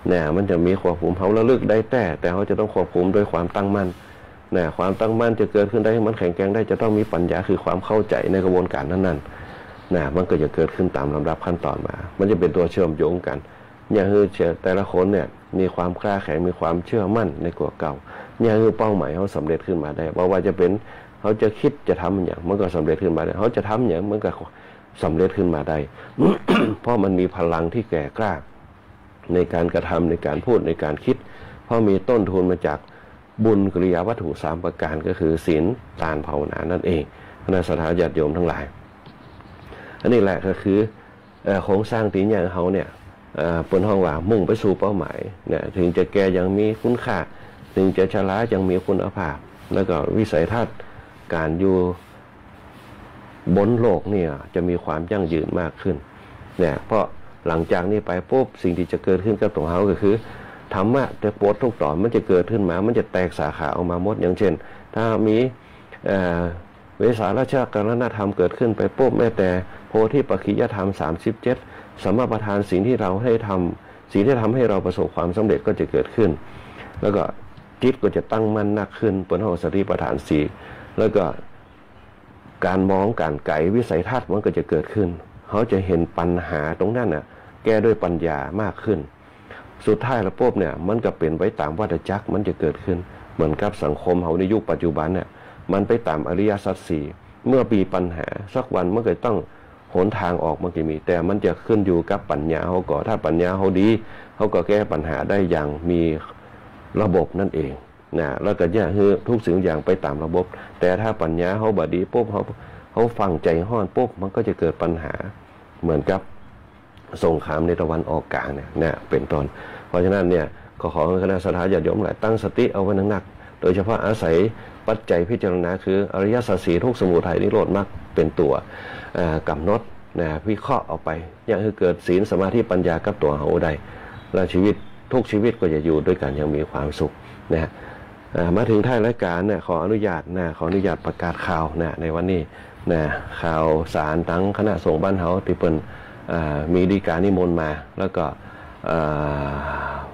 เนี่ยมันจะมีควบคุมเขาระลึกได้แต่เขาจะต้องควบคุมด้วยความตั้งมั่นเนี่ยความตั้งมั่นจะเกิดขึ้นได้ให้มันแข็งแกร่งได้จะต้องมีปัญญาคือความเข้าใจในกระบวนการนั้นๆเนี่ยมันก็จะเกิดขึ้นตามลำดับขั้นตอนมามันจะเป็นตัวเชื่อมโยงกันอย่างคือแต่ละคนเนี่ยมีความกล้าแข็งมีความเชื่อมั่นในกว่าเก่าเนี่ยคือเป้าหมายเขาสำเร็จขึ้นมาได้บอกว่าจะเป็นเขาจะคิดจะทำอย่างมันก็สำเร็จขึ้นมาได้เขาจะทำอย่างมันก็สำเร็จขึ้นมาได้ เพราะมันมีพลังที่แก่กล้าในการกระทำในการพูดในการคิดเพราะมีต้นทุนมาจากบุญกิริยาวัตถุ3ประการก็คือศีลทานภาวนานั่นเองคณะสัตยาติโยมทั้งหลายอันนี้แหละก็คือโครงสร้างตีอย่างเขาเนี่ย เปิ้นห้องว่ามุ่งไปสู่เป้าหมายเนี่ยถึงจะแก่ยังมีคุณค่าถึงจะชรายังมีคุณภาพแล้วก็วิสัยทัศน์การอยู่บนโลกเนี่ยจะมีความยั่งยืนมากขึ้นเนี่ยเพราะหลังจากนี้ไปปุ๊บสิ่งที่จะเกิดขึ้นกับตัวเขาก็คือธรรมะแต่โปรดทุกตอนมันจะเกิดขึ้นมามันจะแตกสาขาออกมาหมดอย่างเช่นถ้ามีเวสาราชการณธรรมเกิดขึ้นไปปุ๊บแม้แต่โพธิปัจขิยธรรม37สมมาประทานสิ่งที่เราให้ทำสิ่งที่ทำให้เราประสบความสำเร็จก็จะเกิดขึ้นแล้วก็จิตก็จะตั้งมั่นนักขึ้นบนห้องสติปัฏฐานสี่แล้วก็การมองการไกลวิสัยทัศน์มันก็จะเกิดขึ้นเขาจะเห็นปัญหาตรงนั้นน่ะแก้ด้วยปัญญามากขึ้นสุดท้ายแล้วปุ๊บเนี่ยมันก็เป็นไว้ตามวัฏจักรมันจะเกิดขึ้นเหมือนกับสังคมเขาในยุคปัจจุบันเนี่ยมันไปตามอริยสัจสี่เมื่อมีปัญหาสักวันมันก็ต้องหนทางออกมันก็มีแต่มันจะขึ้นอยู่กับปัญญาเขาก่อนถ้าปัญญาเขาดีเขาก็แก้ปัญหาได้อย่างมีระบบนั่นเองนะแล้วก็เนี่ยคือทุกสิ่งอย่างไปตามระบบแต่ถ้าปัญญาเขาบดีปุ๊บเขาฟังใจห้อนปุ๊บมันก็จะเกิดปัญหาเหมือนกับสงครามในตะวันออกกลางเนี่ยเป็นต้นเพราะฉะนั้นเนี่ยก็ขอคณะสัตยาญาติโยมหลายตั้งสติเอาไว้หนักๆโดยเฉพาะอาศัยปัจจัยพิจารณาคืออริยสัจสี่ทุกสมุทัยนิโรธมรรคเป็นตัวกำหนดนะวิเคราะห์เอาไปอย่างคือเกิดศีลสมาธิปัญญากับตัวเขาได้และชีวิตทุกชีวิตก็จะอยู่ด้วยกันอย่างมีความสุขนะมาถึงท้ายรายการเนี่ยขออนุญาตประกาศข่าวนะในวันนี้นะข่าวสารทั้งคณะสงฆ์บ้านเฮาที่เปิ้นมีฎีกานิมนต์มาแล้วก็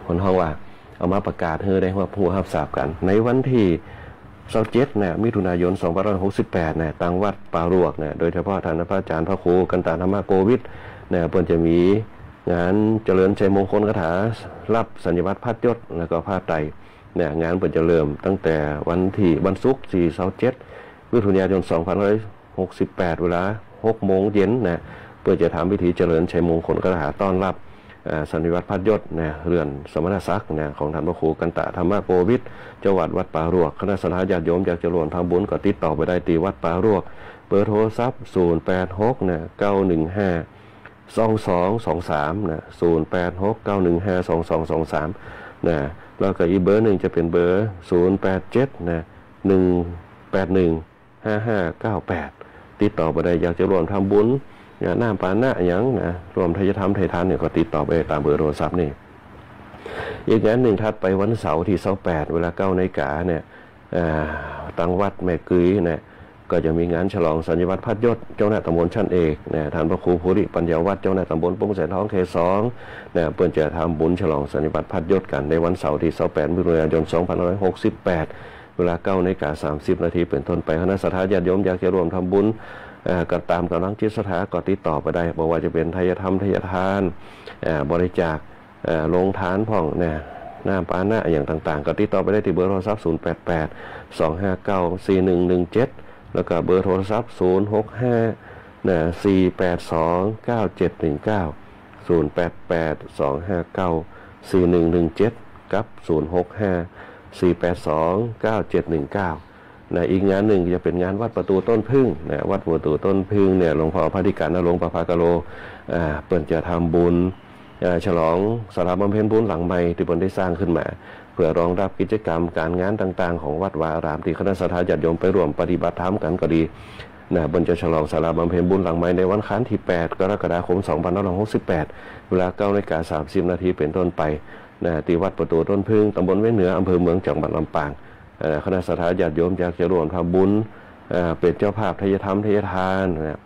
คนห้องว่าเอามาประกาศให้ได้ว่าผู้รับทราบกันในวันที่27นะมิถุนายน2568นะตั้งวัดป่ารวกนะโดยเฉพาะท่านพระอาจารย์พระครูกันตาธรรมโกวิทนะเปิ้นจะมีงานเจริญชัยมงคลคาถารับสัญญบัตรพาดยศแล้วก็ผ้าไตรเนี่ยงานเปิดจะเริ่มตั้งแต่วันศุกร์4-7มิถุนายน2568เวลา 6 โมงเย็นนะเพื่อจะทำพิธีเจริญชัยมงคลคาถาต้อนรับสัญญบัตรพาดยศนะเรือนสมณศักดิ์นะของท่านพระครูกันตะธรรมโกวิทจังหวัดวัดป่ารวกคณะสัตยาญาติโยมอยากจะร่วมทำบุญก็ติดต่อไปได้ที่วัดป่ารวกเบอร์โทรศัพท์086นะ9152223นะ08691522223นะแล้วก็อีกเบอร์หนึ่งจะเป็นเบอร์087นะ1815598ติดต่อไปได้อยากจะร่วมทำบุญหน้าปานะอย่างนะรวมทายธรรมไทยทานเนี่ยก็ติดต่อไปตามเบอร์โทรศัพท์นี่อีกงานหนึ่งถัดไปวันเสาร์ที่28เวลา 9 นาฬิกาเนี่ยตั้งวัดแม่กุยเนี่ยก็จะมีงานฉลองสัญญบัตรพาดยศเจ้าหน้าตำบลชั้นเอกเนี่ยท่านพระครูภูริปัญญาวัฒน์เจ้าหน้าตำบลปุ้งแสนท้องเขต2เนี่ยเพื่อจะทำบุญฉลองสัญญบัตรพาดยศกันในวันเสาร์ที่28มิถุนายน2568เวลา 9 นาฬิกา 30 นาทีเป็นต้นไปคณะสัตยาญาติโยมอยากจะร่วมทำบุญก็ตามกำลังจิตศรัทธาก็ติดต่อไปได้บอกว่าจะเป็นทายธรรมทายทานบริจาคลงทานพ่องเนี่ยหน้าปานะอย่างต่างๆก็ติดต่อไปได้ที่เบอร์โทรศัพท์088-259-4117แล้วก็เบอร์โทรศัพท์065นะ4829719 088-259-4117กับ065-4829719นะอีกงานหนึ่งจะเป็นงานวัดประตูต้นพึ่งนะวัดประตูต้นพึ่งเนี่ยหลวงพ่อพระธิการณรงค์ประภากโลเปิดจะทำบุญฉลองศาลาบำเพ็ญบุญหลังใหม่ที่เปิดได้สร้างขึ้นมาเพื่อรองรับกิจกรรมการงานต่างๆของวัดวาอารามที่คณะสัตยาญาติโยมไปร่วมปฏิบัติธรรมกันก็ดีนะเปิดจะฉลองศาลาบำเพ็ญบุญหลังใหม่ในวันค้านที่8กรกฎาคม2568เวลา 9 นาฬิกา 30 นาทีเป็นต้นไปนะที่วัดประตูต้นพึ่งตำบลเว้นเหนืออำเภอเมืองจังหวัดลำปางคณะสัตยาญาติโยมอยากจะร่วมทำบุญเป็นเจ้าภาพทายธรรมทายทานนะ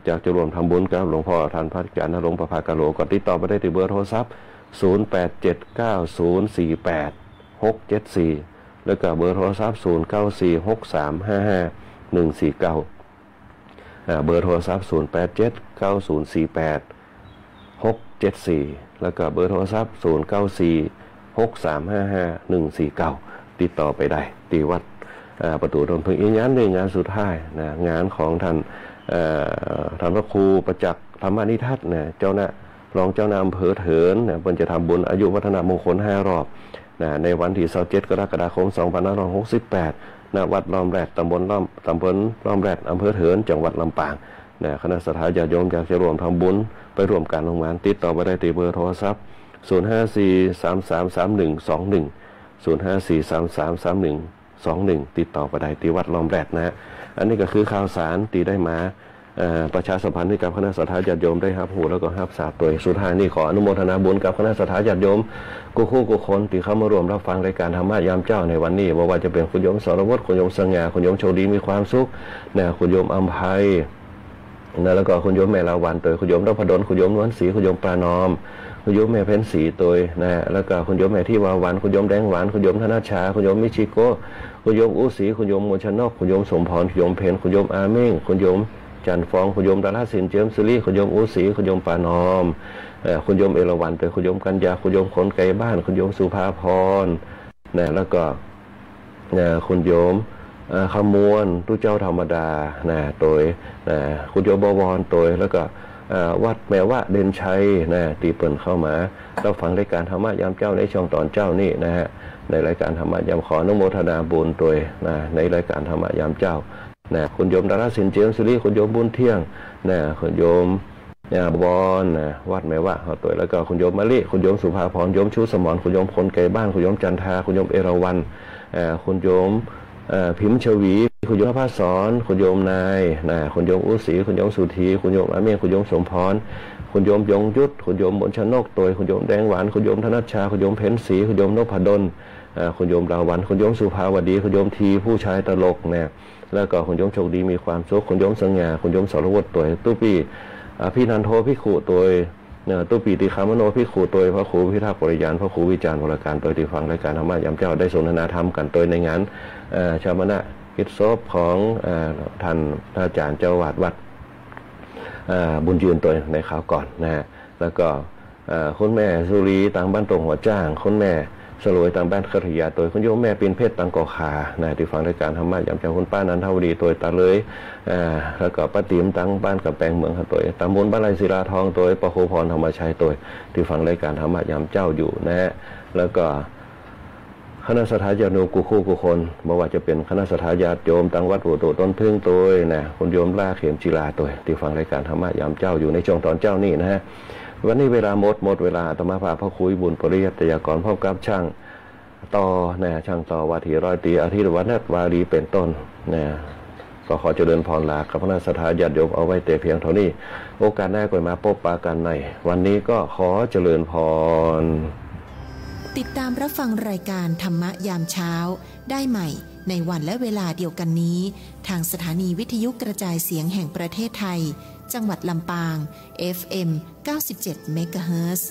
อยากจะร่วมทำบุญกับหลวงพ่อท่านพระอาจารย์ณรงค์ประภากโลก็ติดต่อไปได้ที่เบอร์โทรศัพท์0879048674แล้วก็เบอร์โทรศัพท์0946355149เบอร์โทรศัพท์0879048674แล้วก็เบอร์โทรศัพท์0946355149ติดต่อไปได้ที่วัดประตูต้นพึ่งอีกงานหนึ่งงานสุดท้ายนะงานของท่านพระครูประจักษ์ธรรมานิทัศน์นะเจ้าหน้ารองเจ้าหน้าอำเภอเถินนะเพิ่นจะทำบุญอายุวัฒนมงคล5 รอบนะในวันที่27กรกฎาคม2568ณวัดล้อมแรดตำบลล้อมแรดอำเภอเถินจังหวัดลำปาง นะคณะสัตยาติโยมอยากจะร่วมทำบุญไปร่วมการโรงงานติดต่อไปได้ที่เบอร์โทรศัพท์054333121 ติดต่อไปได้ที่วัดลอมแรดนะฮะอันนี้ก็คือข่าวสารที่ได้มาประชาสัมพันธ์ให้กับคณะสัตยาติโยมได้รับรู้แล้วก็รับทราบโดยสุดท้ายนี้ขออนุโมทนาบุญกับคณะสัตยาติโยมกุคู่กุคนที่เข้ามาร่วมรับฟังรายการธรรมะยามเจ้าในวันนี้ว่าจะเป็นคุณโยมสรวัตรคุณโยมสง่าคุณโยมโชคดีมีความสุขนะคุณโยมอัมภัยนะแล้วก็คุณโยมแม่ลาวันตัวคุณโยมรัพดลคุณโยมนวลศรีคุณโยมปรานอมคุณโยมแม่เพ็ญศรีตัวนะแล้วก็คุณโยมแม่ที่วาวันคุณโยมแดงหวานคุณโยมธนชาคุณโยมมิชิโกคุณโยมอุศรีคุณโยมมนชนกคุณโยมสมพรคุณโยมเพญคุณโยมอาเม่งคุณโยมจันฟองคุณโยมดาราศิลป์เจิมสุรีคุณโยมอุศรีคุณโยมปานอมคุณโยมเอราวัณตัวคุณโยมกัญญาคุณโยมคนไกลบ้านคุณโยมสุภาพรนะแล้วก็คุณโยมขมวนตู้เจ้าธรรมดานะตัวคุณโยมบวรตัวแล้วก็วัดแม่ว่าเด่นชัยนะตีเปิลเข้ามาเราฟังรายการธรรมะยามเจ้าในช่องตอนเจ้านี่นะฮะในรายการธรรมะยามขออนุโมทนาบุญตัวนะในรายการธรรมะยามเจ้านะคุณโยมดาราศิลป์เจียมสุรีคุณโยมบุญเที่ยงนะคุณโยมบอลนะวัดแม่ว่าเขาตัวแล้วก็คุณโยมมะลิคุณโยมสุภาพรโยมชูสมรคุณโยมคนไกลบ้านคุณโยมจันทาคุณโยมเอราวัณคุณโยมพิมพ์ชวีคุณโยมพระสอนคุณโยมนายนะคุณโยมอุศรีคุณโยมสุธีคุณโยมอาเมียคุณโยมสมพรคุณโยมยงยุทธคุณโยมมนชนกตัวคุณโยมแดงหวานคุณโยมธนชาคุณโยมเพ็ญศรีคุณโยมนพดลคุณโยมราวันคุณโยมสุภาวดีคุณโยมทีผู้ชายตลกเนี่ยแล้วก็คุณโยมโชคดีมีความสุขคุณโยมสง่าคุณโยมสรวัตรตัวตู้ปีพี่นันโทพี่ขู่ตัวตู้ปีติคามโนพี่ขู่ตัวพระครูพิทักษ์ปริยานพระครูวิจารณ์วรการตัวที่ฟังรายการธรรมะยามเจ้าได้สนทนาธรรมกันตัวในงานชามณะกิจศพของท่านอาจารย์เจ้าวาดวัดบุญยืนตัวในข่าวก่อนนะฮะแล้วก็คุณแม่สุรีต่างบ้านตรงหัวจ้างคุณแม่สลวยต่างบ้านคริยาตัวคุณโยมแม่ปีนเพชรต่างก่อขานะที่ฟังรายการธรรมะยามเจ้าคุณป้านันทวดีตัวตาเลยแล้วก็ป้าติ๋มต่างบ้านกับแปลงเมืองตัวตำบลบ้านไรศิลาทองตัวประโคพรธรรมชัยตัวที่ฟังรายการธรรมะยามเจ้าอยู่นะฮะแล้วก็คณะสัตยาติโยมกุคู่กุคนไม่ว่าจะเป็นคณะสัตยาติโยมต่างวัดหัวโตต้นพึ่งตัวนะคุณโยมล่าเข็มจีราตัวที่ฟังรายการธรรมะยามเจ้าอยู่ในช่วงตอนเจ้านี่นะฮะวันนี้เวลาหมดเวลาอาตมาภาพพระคุยบุญปริยัติยากรพบกับช่างต่อนะช่างต่อวาทีร้อยตีอาทิตย์วัฒนวารีเป็นต้นนะก็ขอเจริญพรลากับคณะสัตยาติโยมเอาไว้แต่เพียงเท่านี้โอกาสหน้าก็มาพบปะกันในวันนี้ก็ขอเจริญพรติดตามรับฟังรายการธรรมะยามเช้าได้ใหม่ในวันและเวลาเดียวกันนี้ทางสถานีวิทยุกระจายเสียงแห่งประเทศไทยจังหวัดลำปาง FM 97 เมกะเฮิรตซ์